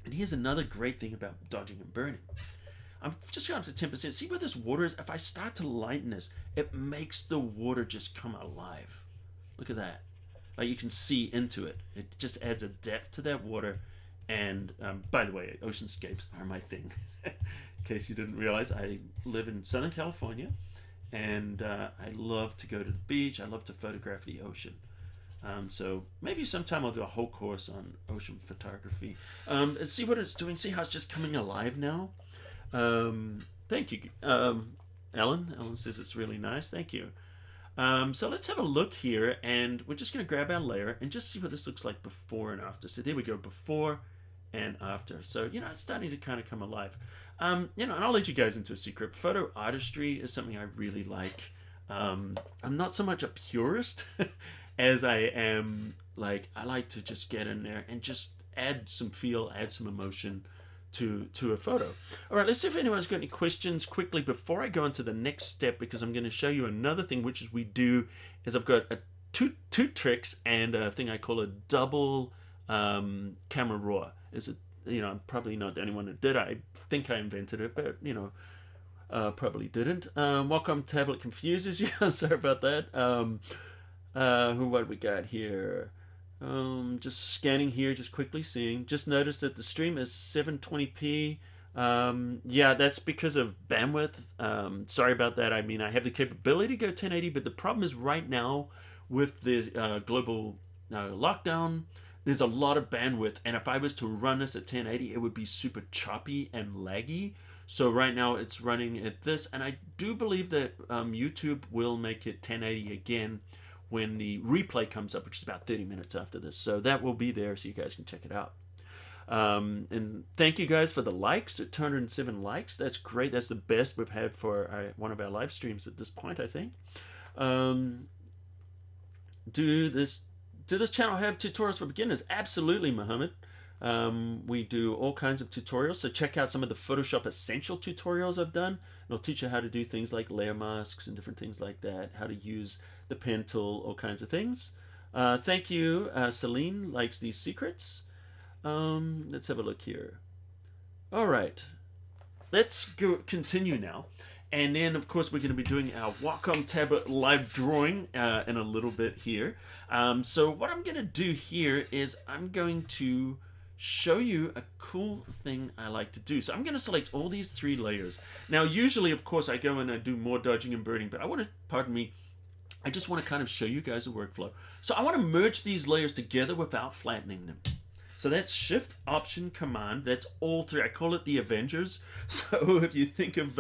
And here's another great thing about dodging and burning. I'm just going up to 10%. See where this water is? If I start to lighten this, it makes the water just come alive. Look at that. Like you can see into it. It just adds a depth to that water. And by the way, oceanscapes are my thing. In case you didn't realize, I live in Southern California. And I love to go to the beach. I love to photograph the ocean. So maybe sometime I'll do a whole course on ocean photography. And see what it's doing. See how it's just coming alive now. Thank you, Ellen. Ellen says it's really nice. Thank you. So let's have a look here, and we're just going to grab our layer and just see what this looks like before and after. So there we go, before and after. So, it's starting to kind of come alive. And I'll let you guys into a secret. Photo artistry is something I really like. I'm not so much a purist as I am, I like to just get in there and just add some feel, add some emotion to a photo. All right, let's see if anyone's got any questions quickly before I go into the next step, because I'm going to show you another thing, which is we do is I've got two tricks and a thing I call a double camera raw. Is it? I'm probably not the only one that did. I think I invented it, but probably didn't. Wacom tablet confuses you. Sorry about that. What do we got here? Just scanning here, just quickly seeing. Just noticed that the stream is 720p. Yeah, that's because of bandwidth. Sorry about that. I mean, I have the capability to go 1080, but the problem is right now with the global lockdown, there's a lot of bandwidth, and if I was to run this at 1080, it would be super choppy and laggy. So right now it's running at this, and I do believe that YouTube will make it 1080 again when the replay comes up, which is about 30 minutes after this. So that will be there so you guys can check it out. And thank you guys for the likes, 207 likes. That's great. That's the best we've had for one of our live streams at this point, I think. Does this channel have tutorials for beginners? Absolutely, Mohammed. We do all kinds of tutorials, so check out some of the Photoshop Essential tutorials I've done. It'll teach you how to do things like layer masks and different things like that, how to use the pen tool, all kinds of things. Thank you. Celine likes these secrets. Let's have a look here. All right. Let's continue now. And then, of course, we're going to be doing our Wacom tablet live drawing in a little bit here. So what I'm going to do here is I'm going to show you a cool thing I like to do. So I'm going to select all these 3 layers. Now, usually, of course, I go and I do more dodging and burning, but I just want to kind of show you guys the workflow. So I want to merge these layers together without flattening them. So that's Shift, Option, Command. That's all 3. I call it the Avengers. So if you think of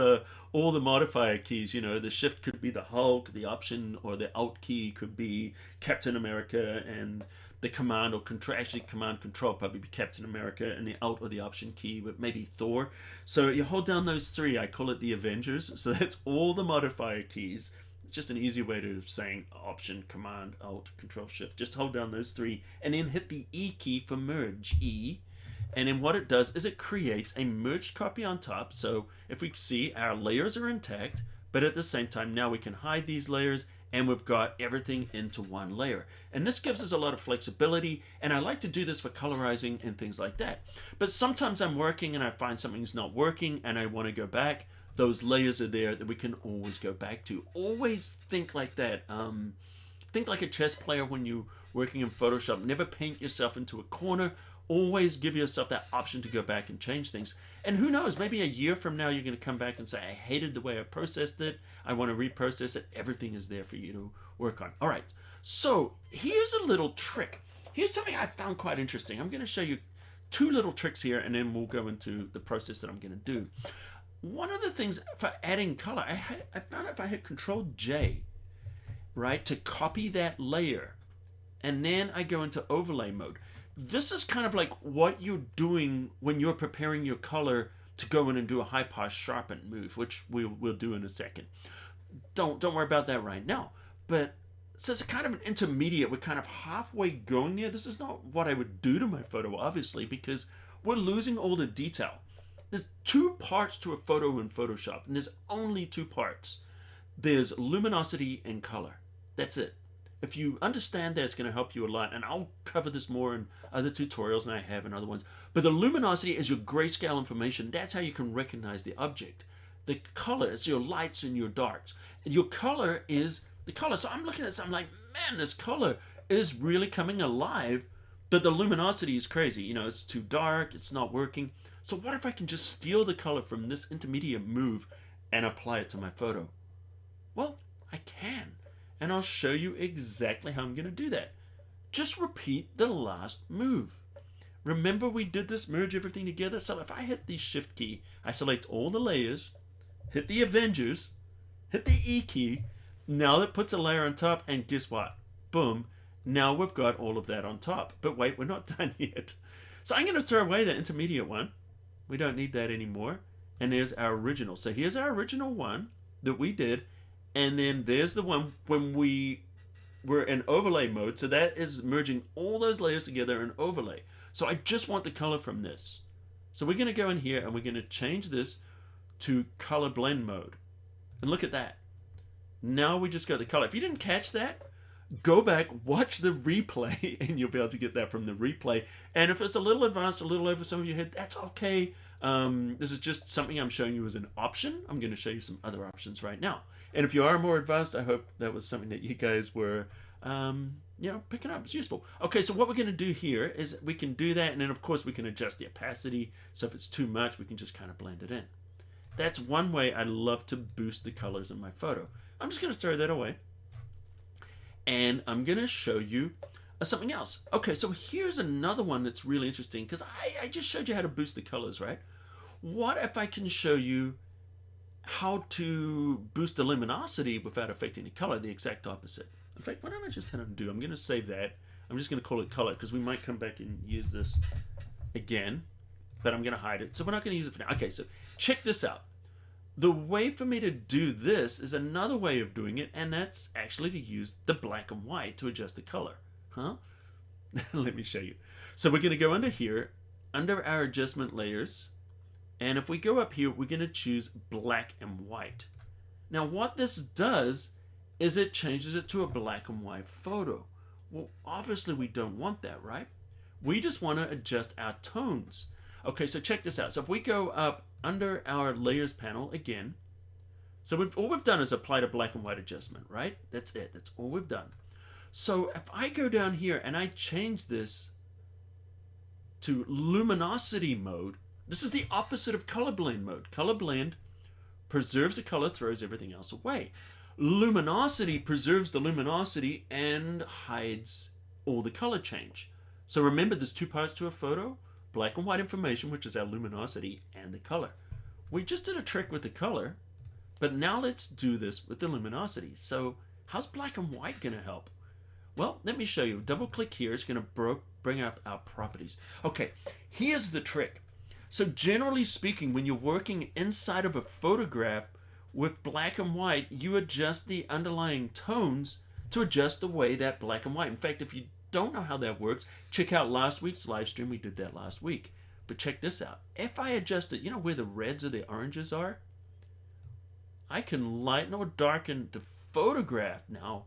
all the modifier keys, the Shift could be the Hulk, the Option or the Alt key could be Captain America, and the Command or actually Command Control probably be Captain America, and the Alt or the Option key would maybe Thor. So you hold down those 3. I call it the Avengers. So that's all the modifier keys. It's just an easy way of saying Option, Command, Alt, Control, Shift. Just hold down those 3 and then hit the E key for merge, E. And then what it does is it creates a merged copy on top. So if we see, our layers are intact, But at the same time, now we can hide these layers and we've got everything into one layer. And this gives us a lot of flexibility, and I like to do this for colorizing and things like that. But sometimes I'm working and I find something's not working and I want to go back. Those layers are there that we can always go back to. Always think like that. Think like a chess player when you're working in Photoshop. Never paint yourself into a corner. Always give yourself that option to go back and change things. And who knows, maybe a year from now you're going to come back and say, I hated the way I processed it. I want to reprocess it. Everything is there for you to work on. All right, so here's a little trick. Here's something I found quite interesting. I'm going to show you two little tricks here, and then we'll go into the process that I'm going to do. One of the things for adding color, I found if I hit Control J, right, to copy that layer, and then I go into overlay mode. This is kind of like what you're doing when you're preparing your color to go in and do a high pass sharpen move, which we'll do in a second. Don't worry about that right now. But so it's kind of an intermediate. We're kind of halfway going there. This is not what I would do to my photo, obviously, because we're losing all the detail. There's two parts to a photo in Photoshop, and there's only two parts. There's luminosity and color. That's it. If you understand that, it's going to help you a lot, and I'll cover this more in other tutorials than I have in other ones. But the luminosity is your grayscale information. That's how you can recognize the object. The color is your lights and your darks. And your color is the color. So I'm looking at this, I'm like, man, this color is really coming alive, but the luminosity is crazy. You know, it's too dark, it's not working. So what if I can just steal the color from this intermediate move and apply it to my photo? Well, I can. And I'll show you exactly how I'm going to do that. Just repeat the last move. Remember we did this merge everything together? So if I hit the Shift key, I select all the layers, hit the Avengers, hit the E key. Now that puts a layer on top, and guess what? Boom. Now we've got all of that on top. But wait, we're not done yet. So I'm going to throw away the intermediate one. We don't need that anymore. And there's our original. So here's our original one that we did. And then there's the one when we were in overlay mode. So that is merging all those layers together in overlay. So I just want the color from this. So we're going to go in here and we're going to change this to color blend mode. And look at that. Now we just got the color. If you didn't catch that, go back, watch the replay, and you'll be able to get that from the replay. And if it's a little advanced, a little over some of your head, that's okay. This is just something I'm showing you as an option. I'm going to show you some other options right now. And if you are more advanced, I hope that was something that you guys were, picking up. It's useful. Okay, so what we're going to do here is we can do that, and then of course we can adjust the opacity. So if it's too much, we can just kind of blend it in. That's one way I love to boost the colors in my photo. I'm just going to throw that away. And I'm going to show you something else. Okay, so here's another one that's really interesting, because I just showed you how to boost the colors, right? What if I can show you how to boost the luminosity without affecting the color, the exact opposite? In fact, why don't I just hit undo? I'm going to save that. I'm just going to call it color, because we might come back and use this again, but I'm going to hide it. So we're not going to use it for now. Okay, so check this out. The way for me to do this is another way of doing it, and that's actually to use the black and white to adjust the color. Huh? Let me show you. So we're going to go under here, under our adjustment layers, and if we go up here, we're going to choose black and white. Now what this does is it changes it to a black and white photo. Well, obviously we don't want that, right? We just want to adjust our tones. Okay, so check this out. So if we go up under our layers panel again, so all we've done is applied a black and white adjustment, right? That's it. That's all we've done. So if I go down here and I change this to luminosity mode, this is the opposite of color blend mode. Color blend preserves the color, throws everything else away. Luminosity preserves the luminosity and hides all the color change. So remember, there's two parts to a photo: black and white information, which is our luminosity, and the color. We just did a trick with the color, but now let's do this with the luminosity. So how's black and white going to help? Well, let me show you. Double click here. It's going to bring up our properties. Okay, here's the trick. So generally speaking, when you're working inside of a photograph with black and white, you adjust the underlying tones to adjust the way that black and white. In fact, if you don't know how that works, check out last week's live stream. We did that last week. But check this out. If I adjust it, you know where the reds or the oranges are? I can lighten or darken the photograph now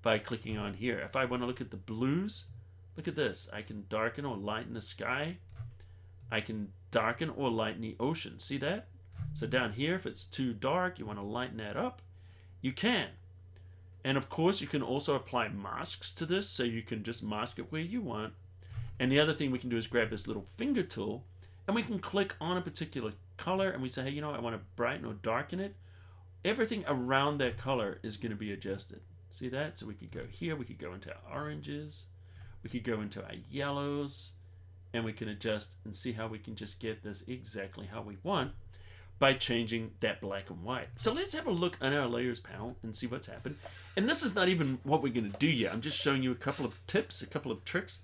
by clicking on here. If I want to look at the blues, look at this. I can darken or lighten the sky. I can darken or lighten the ocean. See that? So down here, if it's too dark, you want to lighten that up, you can. And of course, you can also apply masks to this, so you can just mask it where you want. And the other thing we can do is grab this little finger tool, and we can click on a particular color, and we say, hey, you know, I want to brighten or darken it. Everything around that color is going to be adjusted. See that? So we could go here, we could go into our oranges, we could go into our yellows, and we can adjust and see how we can just get this exactly how we want by changing that black and white. So let's have a look on our layers panel and see what's happened. And this is not even what we're going to do yet. I'm just showing you a couple of tips, a couple of tricks,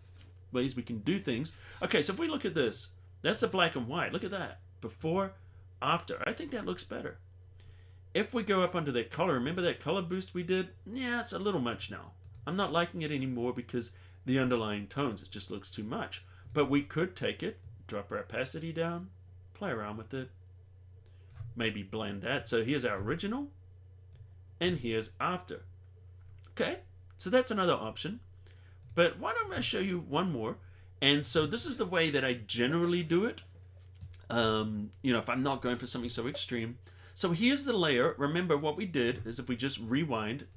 ways we can do things. Okay, so if we look at this, that's the black and white. Look at that. Before, after. I think that looks better. If we go up under that color, remember that color boost we did? Yeah, it's a little much now. I'm not liking it anymore because the underlying tones, it just looks too much. But we could take it, drop our opacity down, play around with it, maybe blend that. So here's our original, and here's after. Okay, so that's another option. But why don't I show you one more? And so this is the way that I generally do it. You know, if I'm not going for something so extreme. So here's the layer. Remember what we did is if we just rewind,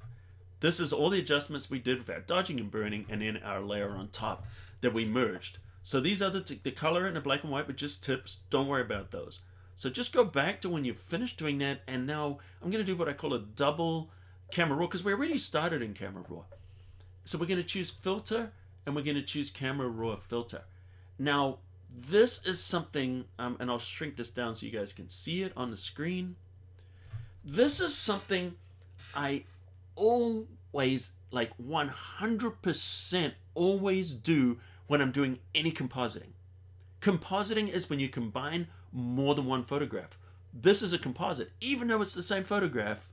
this is all the adjustments we did with our dodging and burning, and then our layer on top that we merged. So these are the color and the black and white were just tips. Don't worry about those. So just go back to when you've finished doing that, and now I'm going to do what I call a double camera raw, because we already started in camera raw. So we're going to choose filter, and we're going to choose camera raw filter. Now this is something, and I'll shrink this down so you guys can see it on the screen. This is something I always, like 100% always do when I'm doing any compositing. Compositing is when you combine more than one photograph. This is a composite. Even though it's the same photograph,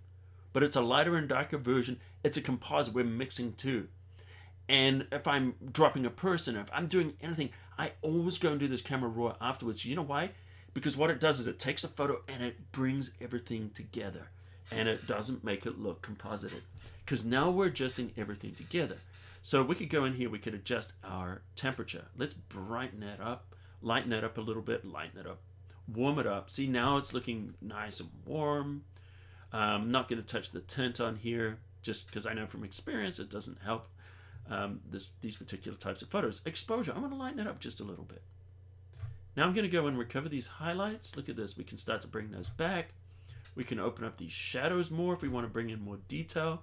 but it's a lighter and darker version, it's a composite. We're mixing two. And if I'm dropping a person, if I'm doing anything, I always go and do this camera raw afterwards. You know why? Because what it does is it takes a photo and it brings everything together. And it doesn't make it look composited. Because now we're adjusting everything together. So we could go in here, we could adjust our temperature. Let's brighten that up, lighten that up a little bit, lighten it up, warm it up. See, now it's looking nice and warm. I'm not going to touch the tint on here, just because I know from experience it doesn't help these particular types of photos. Exposure, I'm going to lighten it up just a little bit. Now I'm going to go and recover these highlights. Look at this, we can start to bring those back. We can open up these shadows more if we want to bring in more detail.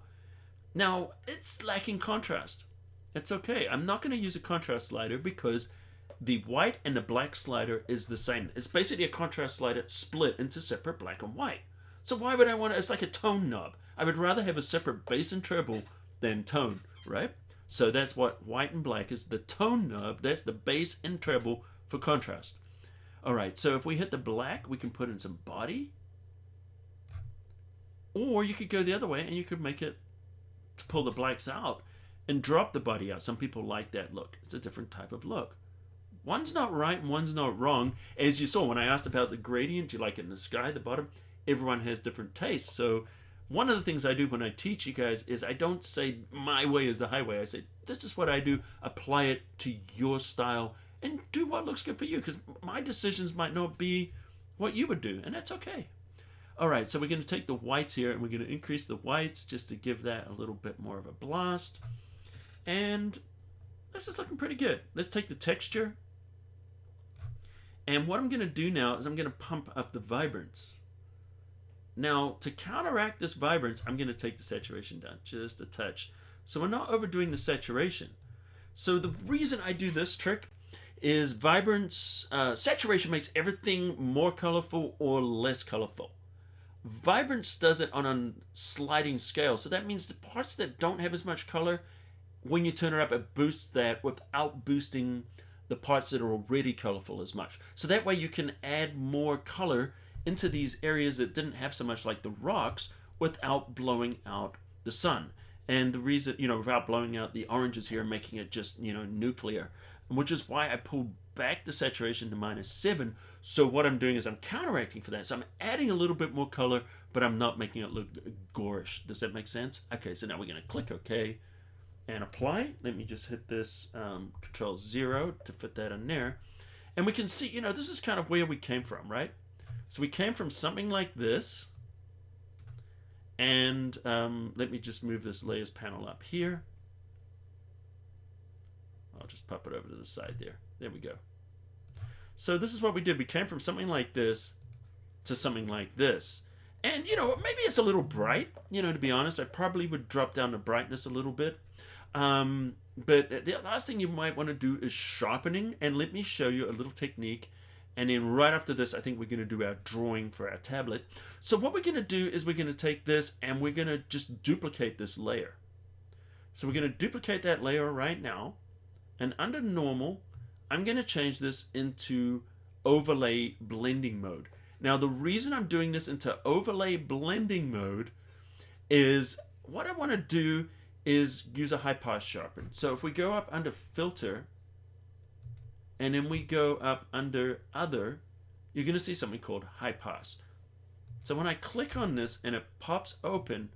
Now, it's lacking contrast. It's okay. I'm not going to use a contrast slider because the white and the black slider is the same. It's basically a contrast slider split into separate black and white. So why would I want to? It's like a tone knob. I would rather have a separate bass and treble than tone, right? So that's what white and black is, the tone knob. That's the bass and treble for contrast. All right, so if we hit the black, we can put in some body. Or you could go the other way and you could make it to pull the blacks out and drop the body out. Some people like that look. It's a different type of look. One's not right and one's not wrong. As you saw when I asked about the gradient, do you like it in the sky, the bottom? Everyone has different tastes. So one of the things I do when I teach you guys is I don't say my way is the highway. I say this is what I do. Apply it to your style and do what looks good for you, because my decisions might not be what you would do, and that's okay. All right, so we're going to take the whites here and we're going to increase the whites just to give that a little bit more of a blast. And this is looking pretty good. Let's take the texture. And what I'm going to do now is I'm going to pump up the vibrance. Now, to counteract this vibrance, I'm going to take the saturation down just a touch. So we're not overdoing the saturation. So the reason I do this trick is saturation makes everything more colorful or less colorful. Vibrance does it on a sliding scale. So that means the parts that don't have as much color, when you turn it up, it boosts that without boosting the parts that are already colorful as much. So that way you can add more color into these areas that didn't have so much, like the rocks, without blowing out the sun. And the reason, without blowing out the oranges here, making it just, nuclear. Which is why I pulled back the saturation to -7. So what I'm doing is I'm counteracting for that. So I'm adding a little bit more color, but I'm not making it look gorish. Does that make sense? Okay, so now we're going to click OK and apply. Let me just hit this Control 0 to fit that in there. And we can see, you know, this is kind of where we came from, right? So we came from something like this. And let me just move this layers panel up here. I'll just pop it over to the side there. There we go. So this is what we did. We came from something like this to something like this. And, you know, maybe it's a little bright. You know, to be honest, I probably would drop down the brightness a little bit. But the last thing you might want to do is sharpening. And let me show you a little technique. And then right after this, I think we're going to do our drawing for our tablet. So what we're going to do is we're going to take this and we're going to just duplicate this layer. So we're going to duplicate that layer right now. And under normal, I'm going to change this into overlay blending mode. Now, the reason I'm doing this into overlay blending mode is what I want to do is use a high pass sharpen. So if we go up under filter, and then we go up under other, you're going to see something called high pass. So when I click on this and it pops open,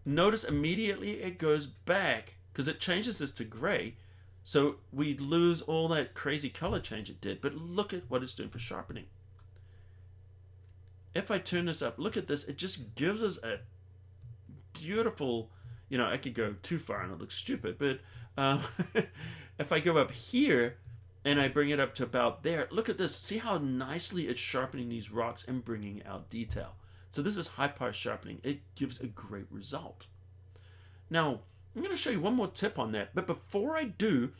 notice immediately it goes back because it changes this to gray. So we lose all that crazy color change it did, but look at what it's doing for sharpening. If I turn this up, look at this, it just gives us a beautiful, you know, I could go too far and it looks stupid, but if I go up here and I bring it up to about there, look at this, see how nicely it's sharpening these rocks and bringing out detail. So this is high pass sharpening. It gives a great result. Now, I'm going to show you one more tip on that, but before I do,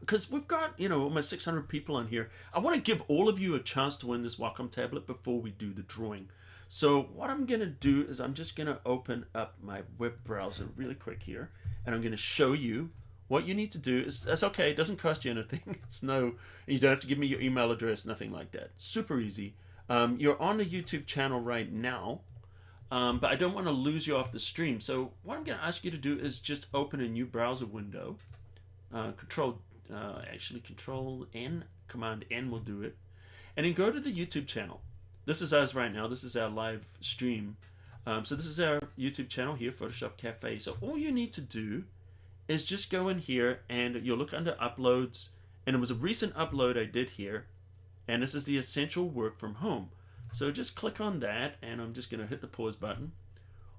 because we've got, you know, almost 600 people on here, I want to give all of you a chance to win this Wacom tablet before we do the drawing. So what I'm going to do is I'm just going to open up my web browser really quick here, and I'm going to show you what you need to do. That's okay, it doesn't cost you anything. You don't have to give me your email address, nothing like that. Super easy. You're on the YouTube channel right now, but I don't want to lose you off the stream. So what I'm going to ask you to do is just open a new browser window. Control N, Command N will do it. And then go to the YouTube channel. This is us right now. This is our live stream. So this is our YouTube channel here, photoshopCAFE. So all you need to do is just go in here and you'll look under uploads. And it was a recent upload I did here. And this is the essential work from home. So just click on that and I'm just going to hit the pause button.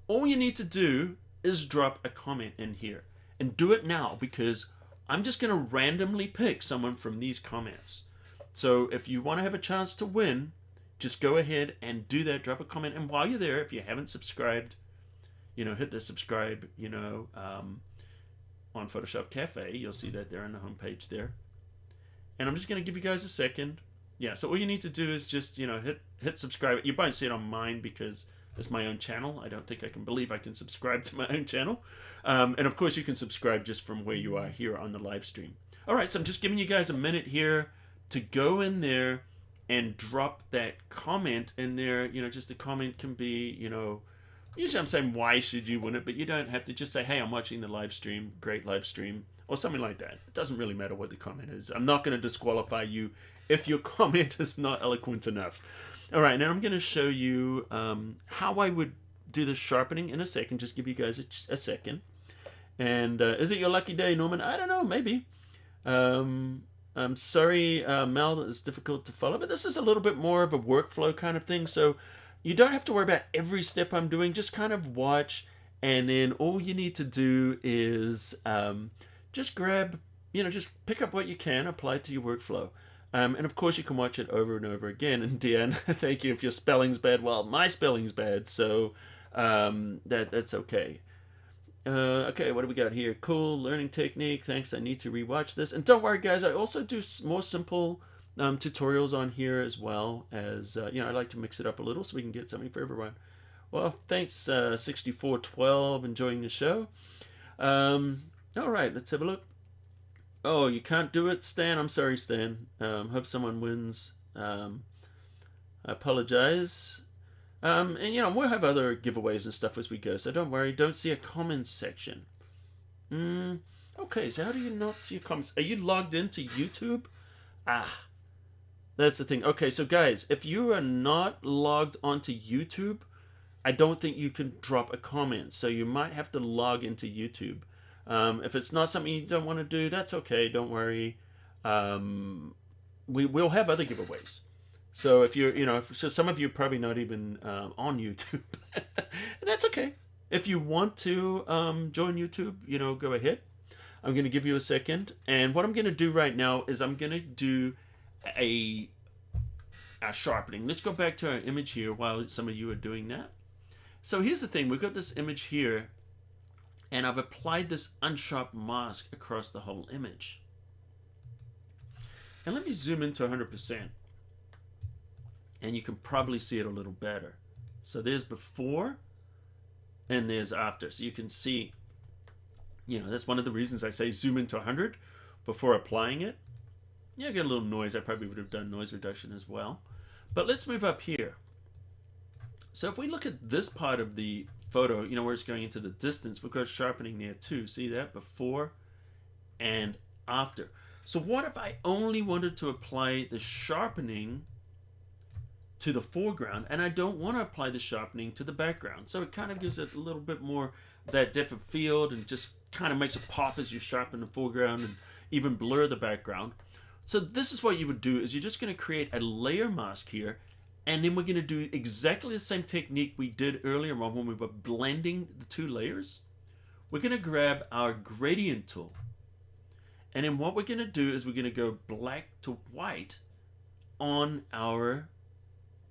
All you need to do is drop a comment in here. And do it now because I'm just going to randomly pick someone from these comments. So if you want to have a chance to win, just go ahead and do that. Drop a comment. And while you're there, if you haven't subscribed, you know, hit the subscribe, you know, on photoshopCAFE. You'll see that there on the homepage there. And I'm just going to give you guys a second. Yeah, so all you need to do is just, you know, hit subscribe. You might see it on mine because it's my own channel. I don't think I can believe I can subscribe to my own channel. And of course, you can subscribe just from where you are here on the live stream. All right, so I'm just giving you guys a minute here to go in there and drop that comment in there. You know, just a comment can be, you know, usually I'm saying, why should you win it? But you don't have to just say, hey, I'm watching the live stream, great live stream, or something like that. It doesn't really matter what the comment is. I'm not going to disqualify you if your comment is not eloquent enough. All right, now I'm going to show you how I would do the sharpening in a second. Just give you guys a second. And is it your lucky day, Norman? I don't know, maybe. I'm sorry, Mel, it's difficult to follow, but this is a little bit more of a workflow kind of thing. So you don't have to worry about every step I'm doing. Just kind of watch, and then all you need to do is just grab, you know, just pick up what you can, apply it to your workflow. And of course, you can watch it over and over again. And Deanne, thank you. If your spelling's bad, well, my spelling's bad, so that's okay. Okay, what do we got here? Cool learning technique. Thanks. I need to rewatch this. And don't worry, guys. I also do more simple tutorials on here as well as you know. I like to mix it up a little so we can get something for everyone. Well, thanks, 6412. Enjoying the show. All right, let's have a look. Oh, you can't do it, Stan? I'm sorry, Stan. Hope someone wins. I apologize. And, you know, we'll have other giveaways and stuff as we go, so don't worry. Don't see a comments section. Okay, so how do you not see a comments? Are you logged into YouTube? That's the thing. Okay, so guys, if you are not logged onto YouTube, I don't think you can drop a comment. So you might have to log into YouTube. If it's not something you don't want to do, that's okay. Don't worry. We'll have other giveaways. So if you're, so some of you are probably not even on YouTube, and that's okay. If you want to join YouTube, go ahead. I'm going to give you a second, and what I'm going to do right now is I'm going to do a sharpening. Let's go back to our image here while some of you are doing that. So here's the thing: we've got this image here, and I've applied this unsharp mask across the whole image. And let me zoom into 100%. And you can probably see it a little better. So there's before and there's after. So you can see, that's one of the reasons I say zoom into 100 before applying it. Yeah, I get a little noise. I probably would have done noise reduction as well. But let's move up here. So if we look at this part of the photo, where it's going into the distance, we've got sharpening there too. See that? Before and after. So what if I only wanted to apply the sharpening to the foreground, and I don't want to apply the sharpening to the background? So it kind of gives it a little bit more that depth of field, and just kind of makes it pop as you sharpen the foreground and even blur the background. So this is what you would do: is you're just going to create a layer mask here, and then we're going to do exactly the same technique we did earlier on when we were blending the two layers. We're going to grab our gradient tool, and then what we're going to do is we're going to go black to white on our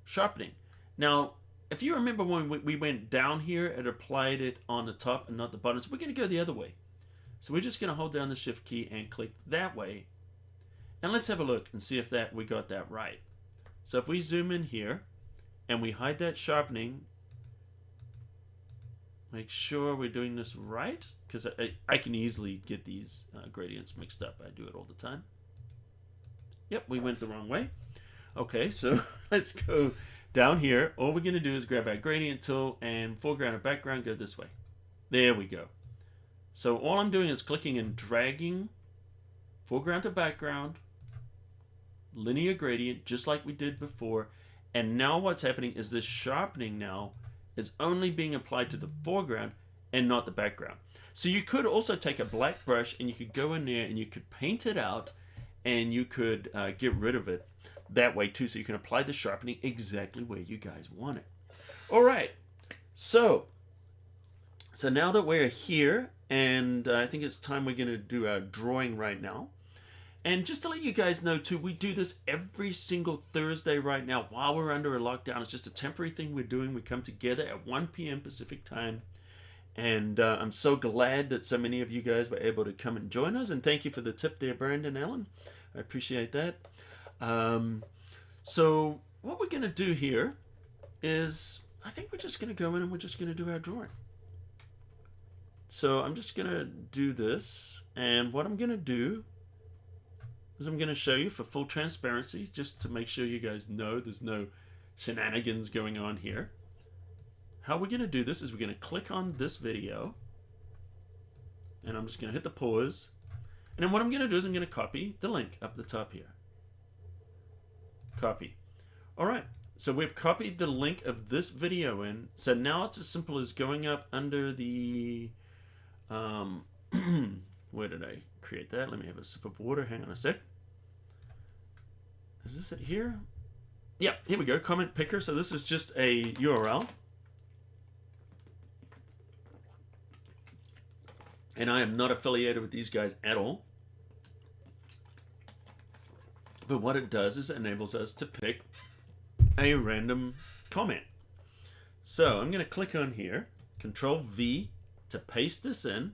sharpening. Now, if you remember when we went down here and applied it on the top and not the bottom, so we're going to go the other way. So we're just going to hold down the shift key and click that way. And let's have a look and see if we got that right. So if we zoom in here and we hide that sharpening, make sure we're doing this right, because I can easily get these gradients mixed up. I do it all the time. Yep, we went the wrong way. Okay, so let's go down here. All we're going to do is grab our gradient tool, and foreground and background go this way. There we go. So all I'm doing is clicking and dragging foreground to background, linear gradient, just like we did before. And now what's happening is this sharpening now is only being applied to the foreground and not the background. So you could also take a black brush and you could go in there and you could paint it out, and you could get rid of it that way too, so you can apply the sharpening exactly where you guys want it. All right, so now that we're here, and I think it's time we're going to do our drawing right now. And just to let you guys know too, we do this every single Thursday right now while we're under a lockdown. It's just a temporary thing we're doing. We come together at 1 p.m. Pacific time. And I'm so glad that so many of you guys were able to come and join us. And thank you for the tip there, Brandon Allen. I appreciate that. So what we're going to do here is, I think we're just going to go in and we're just going to do our drawing. So I'm just going to do this. And what I'm going to do is I'm going to show you for full transparency, just to make sure you guys know there's no shenanigans going on here. How we're going to do this is we're going to click on this video, and I'm just going to hit the pause. And then what I'm going to do is I'm going to copy the link up the top here. Copy. All right, so we've copied the link of this video in. So now it's as simple as going up under the, where did I create that? Let me have a sip of water. Hang on a sec. Is this it here? Yeah, here we go. Comment picker. So this is just a URL. And I am not affiliated with these guys at all. But what it does is it enables us to pick a random comment. So I'm going to click on here, Control V to paste this in.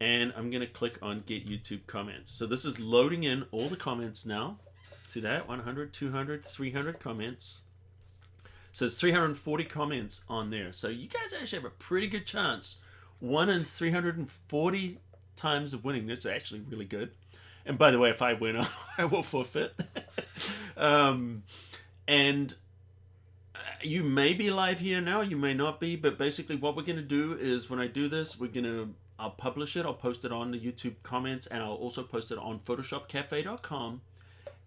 And I'm going to click on Get YouTube Comments. So this is loading in all the comments now. See that? 100, 200, 300 comments. So it's 340 comments on there. So you guys actually have a pretty good chance. 1 in 340 times of winning. That's actually really good. And by the way, if I win, I will forfeit. And you may be live here now, you may not be, but basically what we're going to do is when I do this, I'll publish it, I'll post it on the YouTube comments, and I'll also post it on photoshopcafe.com.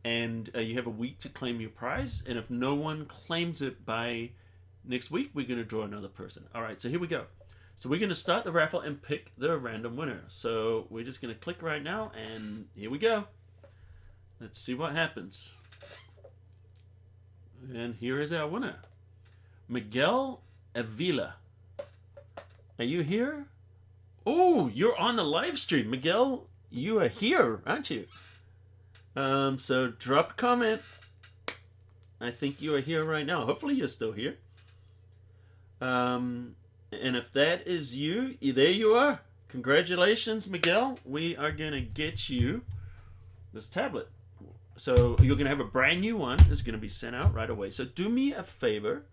And you have a week to claim your prize. And if no one claims it by Next week, we're going to draw another person. All right, so here we go. So we're going to start the raffle and pick the random winner. So we're just going to click right now, and here we go. Let's see what happens. And here is our winner. Miguel Avila. Are you here? Oh, you're on the live stream. Miguel, you are here, aren't you? So drop a comment. I think you are here right now. Hopefully you're still here. And if that is you, there you are. Congratulations, Miguel. We are going to get you this tablet. So you're going to have a brand new one. It's going to be sent out right away. So do me a favor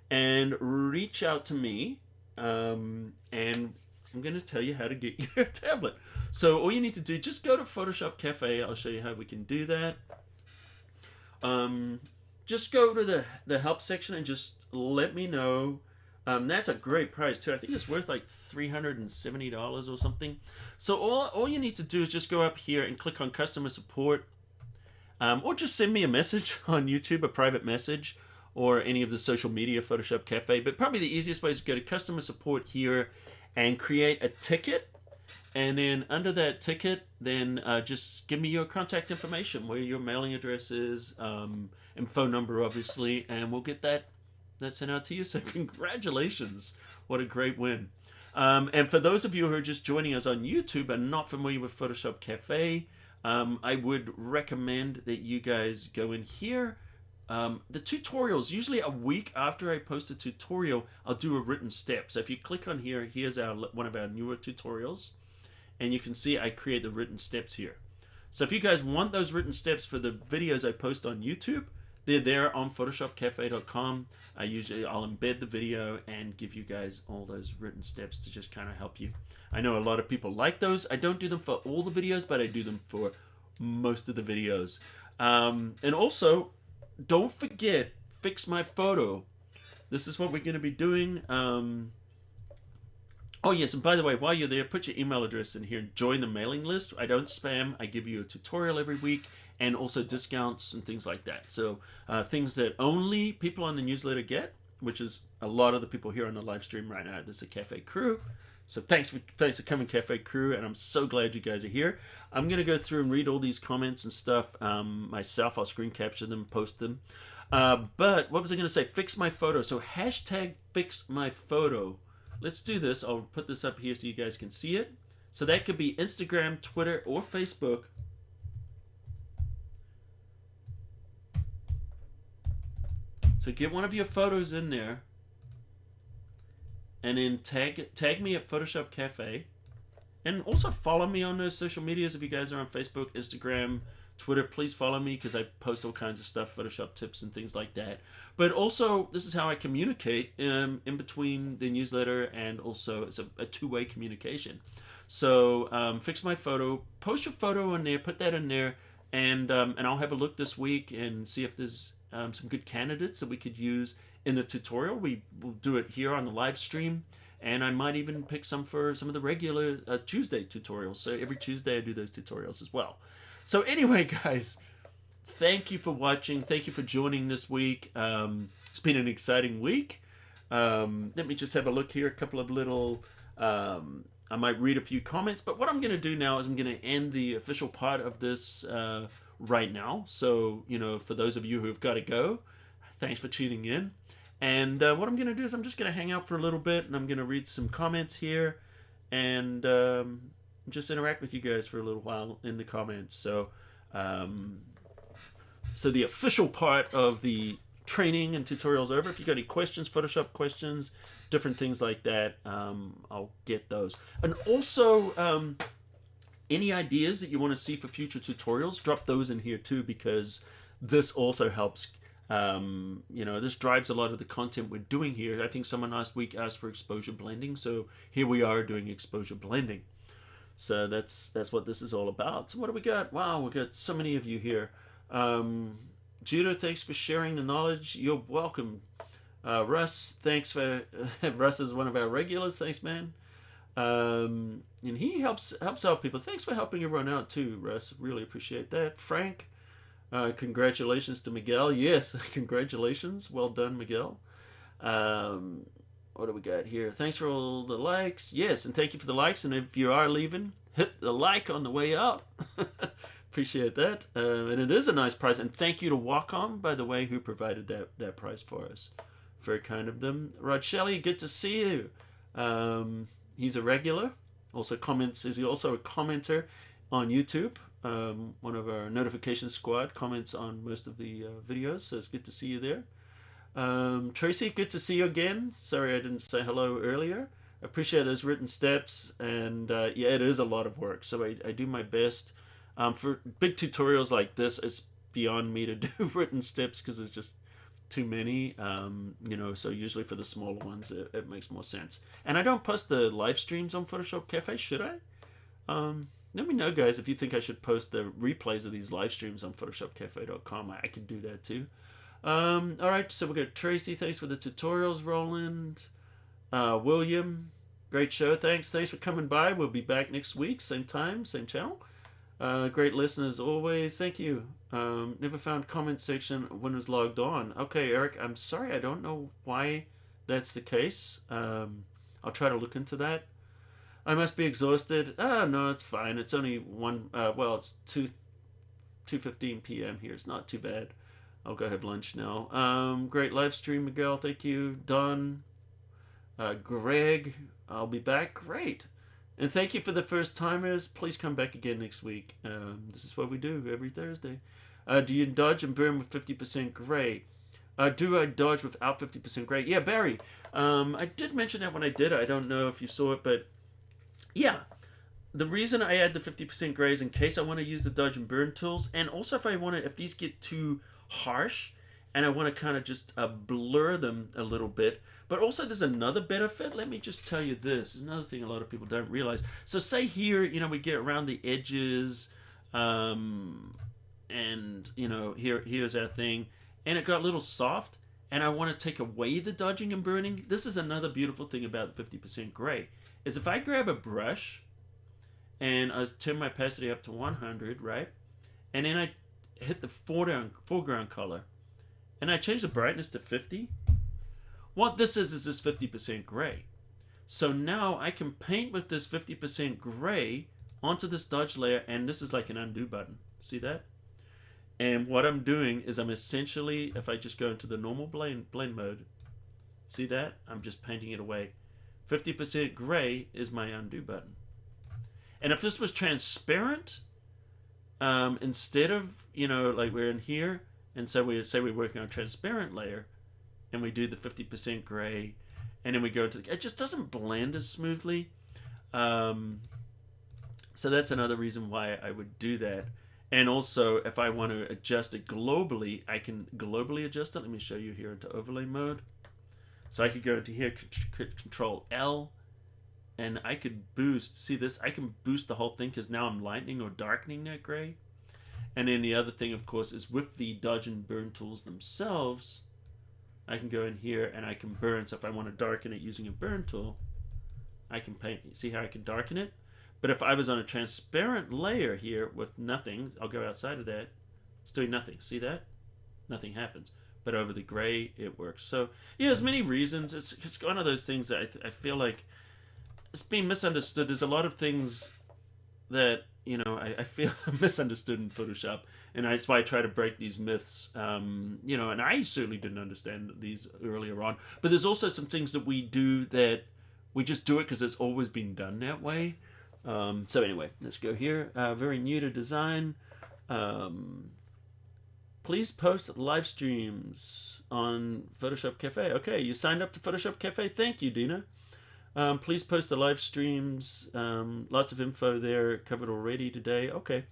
and reach out to me. And I'm going to tell you how to get your tablet. So all you need to do, just go to photoshopCAFE. I'll show you how we can do that. Just go to the help section and just let me know. That's a great price too. I think it's worth like $370 or something. So all you need to do is just go up here and click on customer support. Or just send me a message on YouTube, a private message, or any of the social media, photoshopCAFE. But probably the easiest way is to go to customer support here and create a ticket. And then under that ticket, then just give me your contact information, where your mailing address is, and phone number, obviously, and we'll get that sent out to you. So congratulations. What a great win. And for those of you who are just joining us on YouTube and not familiar with photoshopCAFE, I would recommend that you guys go in here. The tutorials, usually a week after I post a tutorial, I'll do a written step. So if you click on here, here's one of our newer tutorials. And you can see I create the written steps here. So if you guys want those written steps for the videos I post on YouTube, they're there on photoshopcafe.com. I'll embed the video and give you guys all those written steps to just kind of help you. I know a lot of people like those. I don't do them for all the videos, but I do them for most of the videos. And also, don't forget, fix my photo. This is what we're going to be doing. Oh yes, and by the way, while you're there, put your email address in here and join the mailing list. I don't spam. I give you a tutorial every week and also discounts and things like that. So things that only people on the newsletter get, which is a lot of the people here on the live stream right now. This is a Cafe Crew. So thanks for coming, Cafe Crew, and I'm so glad you guys are here. I'm going to go through and read all these comments and stuff myself. I'll screen capture them, post them. But what was I going to say? Fix my photo. So hashtag fix my photo. Let's do this. I'll put this up here so you guys can see it. So that could be Instagram, Twitter, or Facebook. So get one of your photos in there. And then tag me at photoshopCAFE. And also follow me on those social medias if you guys are on Facebook, Instagram, Twitter. Please follow me because I post all kinds of stuff, Photoshop tips and things like that. But also, this is how I communicate in between the newsletter, and also it's a two-way communication. So fix my photo, post your photo in there, put that in there, and I'll have a look this week and see if there's some good candidates that we could use in the tutorial. We will do it here on the live stream, and I might even pick some for some of the regular Tuesday tutorials. So every Tuesday I do those tutorials as well. So anyway, guys, thank you for watching. Thank you for joining this week. It's been an exciting week. Let me just have a look here. A couple of little... I might read a few comments, but what I'm going to do now is I'm going to end the official part of this right now. So, for those of you who have got to go, thanks for tuning in. And what I'm going to do is I'm just going to hang out for a little bit, and I'm going to read some comments here and just interact with you guys for a little while in the comments. So, so the official part of the training and tutorials over. If you got any questions, Photoshop questions, different things like that, I'll get those. And also, any ideas that you want to see for future tutorials, drop those in here too, because this also helps. This drives a lot of the content we're doing here. I think someone last week asked for exposure blending, so here we are doing exposure blending. So that's what this is all about. So what do we got? Wow, we got so many of you here. Judo, thanks for sharing the knowledge. You're welcome. Russ, thanks for Russ is one of our regulars. Thanks, man. And he helps out people. Thanks for helping everyone out too, Russ. Really appreciate that. Frank, congratulations to Miguel. Yes, congratulations. Well done, Miguel. What do we got here? Thanks for all the likes. Yes, and thank you for the likes. And if you are leaving, hit the like on the way out. Appreciate that. And it is a nice prize. And thank you to Wacom, by the way, who provided that prize for us. Very kind of them. Rod Shelley, good to see you. He's a regular. Also comments. Is he also a commenter on YouTube? One of our notification squad comments on most of the videos. So it's good to see you there. Tracy, good to see you again. Sorry I didn't say hello earlier. Appreciate those written steps. And yeah, it is a lot of work. So I do my best. For big tutorials like this, it's beyond me to do written steps because there's just too many. So usually for the smaller ones, it makes more sense. And I don't post the live streams on photoshopCAFE, should I? Let me know, guys, if you think I should post the replays of these live streams on photoshopcafe.com. I could do that too. All right, so we got Tracy. Thanks for the tutorials, Roland. William, great show. Thanks for coming by. We'll be back next week, same time, same channel. Great listen as always. Thank you. Never found comment section when it was logged on. Okay, Eric, I'm sorry. I don't know why that's the case. I'll try to look into that. I must be exhausted. No, it's fine. It's only it's 2:15 p.m. here. It's not too bad. I'll go have lunch now. Great live stream, Miguel. Thank you. Don. Greg. I'll be back. Great. And thank you for the first timers. Please come back again next week. This is what we do every Thursday. Do you dodge and burn with 50% gray? Do I dodge without 50% gray? Yeah, Barry. I did mention that when I did it. I don't know if you saw it, but yeah. The reason I add the 50% gray is in case I want to use the dodge and burn tools, and also if these get too harsh, and I want to kind of just blur them a little bit. But also there's another benefit. Let me just tell you this. There's another thing a lot of people don't realize. So say here, we get around the edges, and, here's our thing. And it got a little soft, and I want to take away the dodging and burning. This is another beautiful thing about 50% gray, is if I grab a brush, and I turn my opacity up to 100, right? And then I hit the foreground color, and I change the brightness to 50. What this is this 50% gray. So now I can paint with this 50% gray onto this dodge layer, and this is like an undo button. See that? And what I'm doing is I'm essentially, if I just go into the normal blend mode, see that? I'm just painting it away. 50% gray is my undo button. And if this was transparent, instead of, like we're in here, and so we say we're working on a transparent layer, and we do the 50% gray, and then we go to it just doesn't blend as smoothly. So that's another reason why I would do that. And also, if I want to adjust it globally, I can globally adjust it. Let me show you here into overlay mode. So I could go into here, Control L, and I could boost. See this? I can boost the whole thing because now I'm lightening or darkening that gray. And then the other thing, of course, is with the dodge and burn tools themselves, I can go in here and I can burn. So if I want to darken it using a burn tool, I can paint. See how I can darken it? But if I was on a transparent layer here with nothing, I'll go outside of that. It's doing nothing. See that? Nothing happens. But over the gray, it works. So yeah, there's many reasons. It's one of those things that I feel like it's being misunderstood. There's a lot of things that I feel misunderstood in Photoshop, and that's why I try to break these myths. And I certainly didn't understand these earlier on. But there's also some things that we do that we just do it because it's always been done that way. So anyway, let's go here. Very new to design. Please post live streams on photoshopCAFE. Okay, you signed up to photoshopCAFE. Thank you, Dina. Please post the live streams. Lots of info there covered already today. Okay,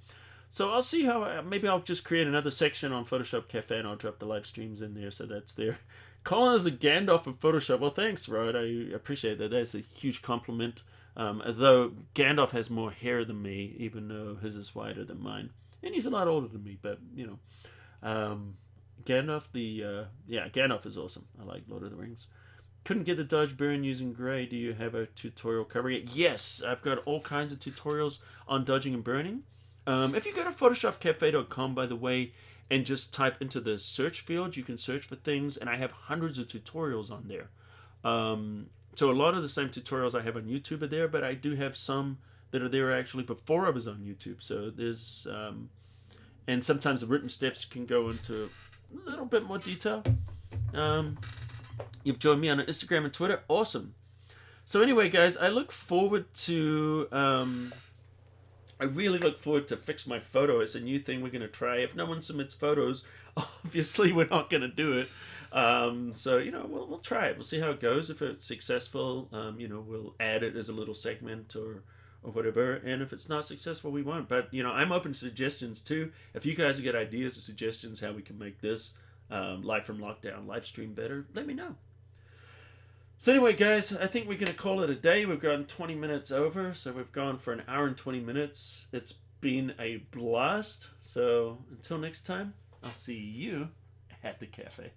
so I'll see how. Maybe I'll just create another section on photoshopCAFE and I'll drop the live streams in there, so that's there. Colin is the Gandalf of Photoshop. Well, thanks, Rod. I appreciate that. That's a huge compliment. Although Gandalf has more hair than me, even though his is wider than mine, and he's a lot older than me. But Gandalf, Gandalf is awesome. I like Lord of the Rings. Couldn't get the dodge burn using gray. Do you have a tutorial covering it? Yes, I've got all kinds of tutorials on dodging and burning. If you go to photoshopcafe.com, by the way, and just type into the search field. You can search for things, and I have hundreds of tutorials on there. So a lot of the same tutorials I have on YouTube are there, but I do have some that are there actually before I was on YouTube. So there's, and sometimes the written steps can go into a little bit more detail. You've joined me on Instagram and Twitter. Awesome. So anyway, guys, I look forward to, I really look forward to Fix My Photo. It's a new thing we're going to try. If no one submits photos, obviously we're not going to do it. So, you know, we'll try it. We'll see how it goes. If it's successful, you know, we'll add it as a little segment or whatever. And if it's not successful, we won't. But, you know, I'm open to suggestions too. If you guys have got ideas or suggestions how we can make this live from lockdown live stream better, let me know. So anyway, guys, I think we're going to call it a day. We've gone 20 minutes over, so we've gone for an hour and 20 minutes. It's been a blast. So until next time, I'll see you at the cafe.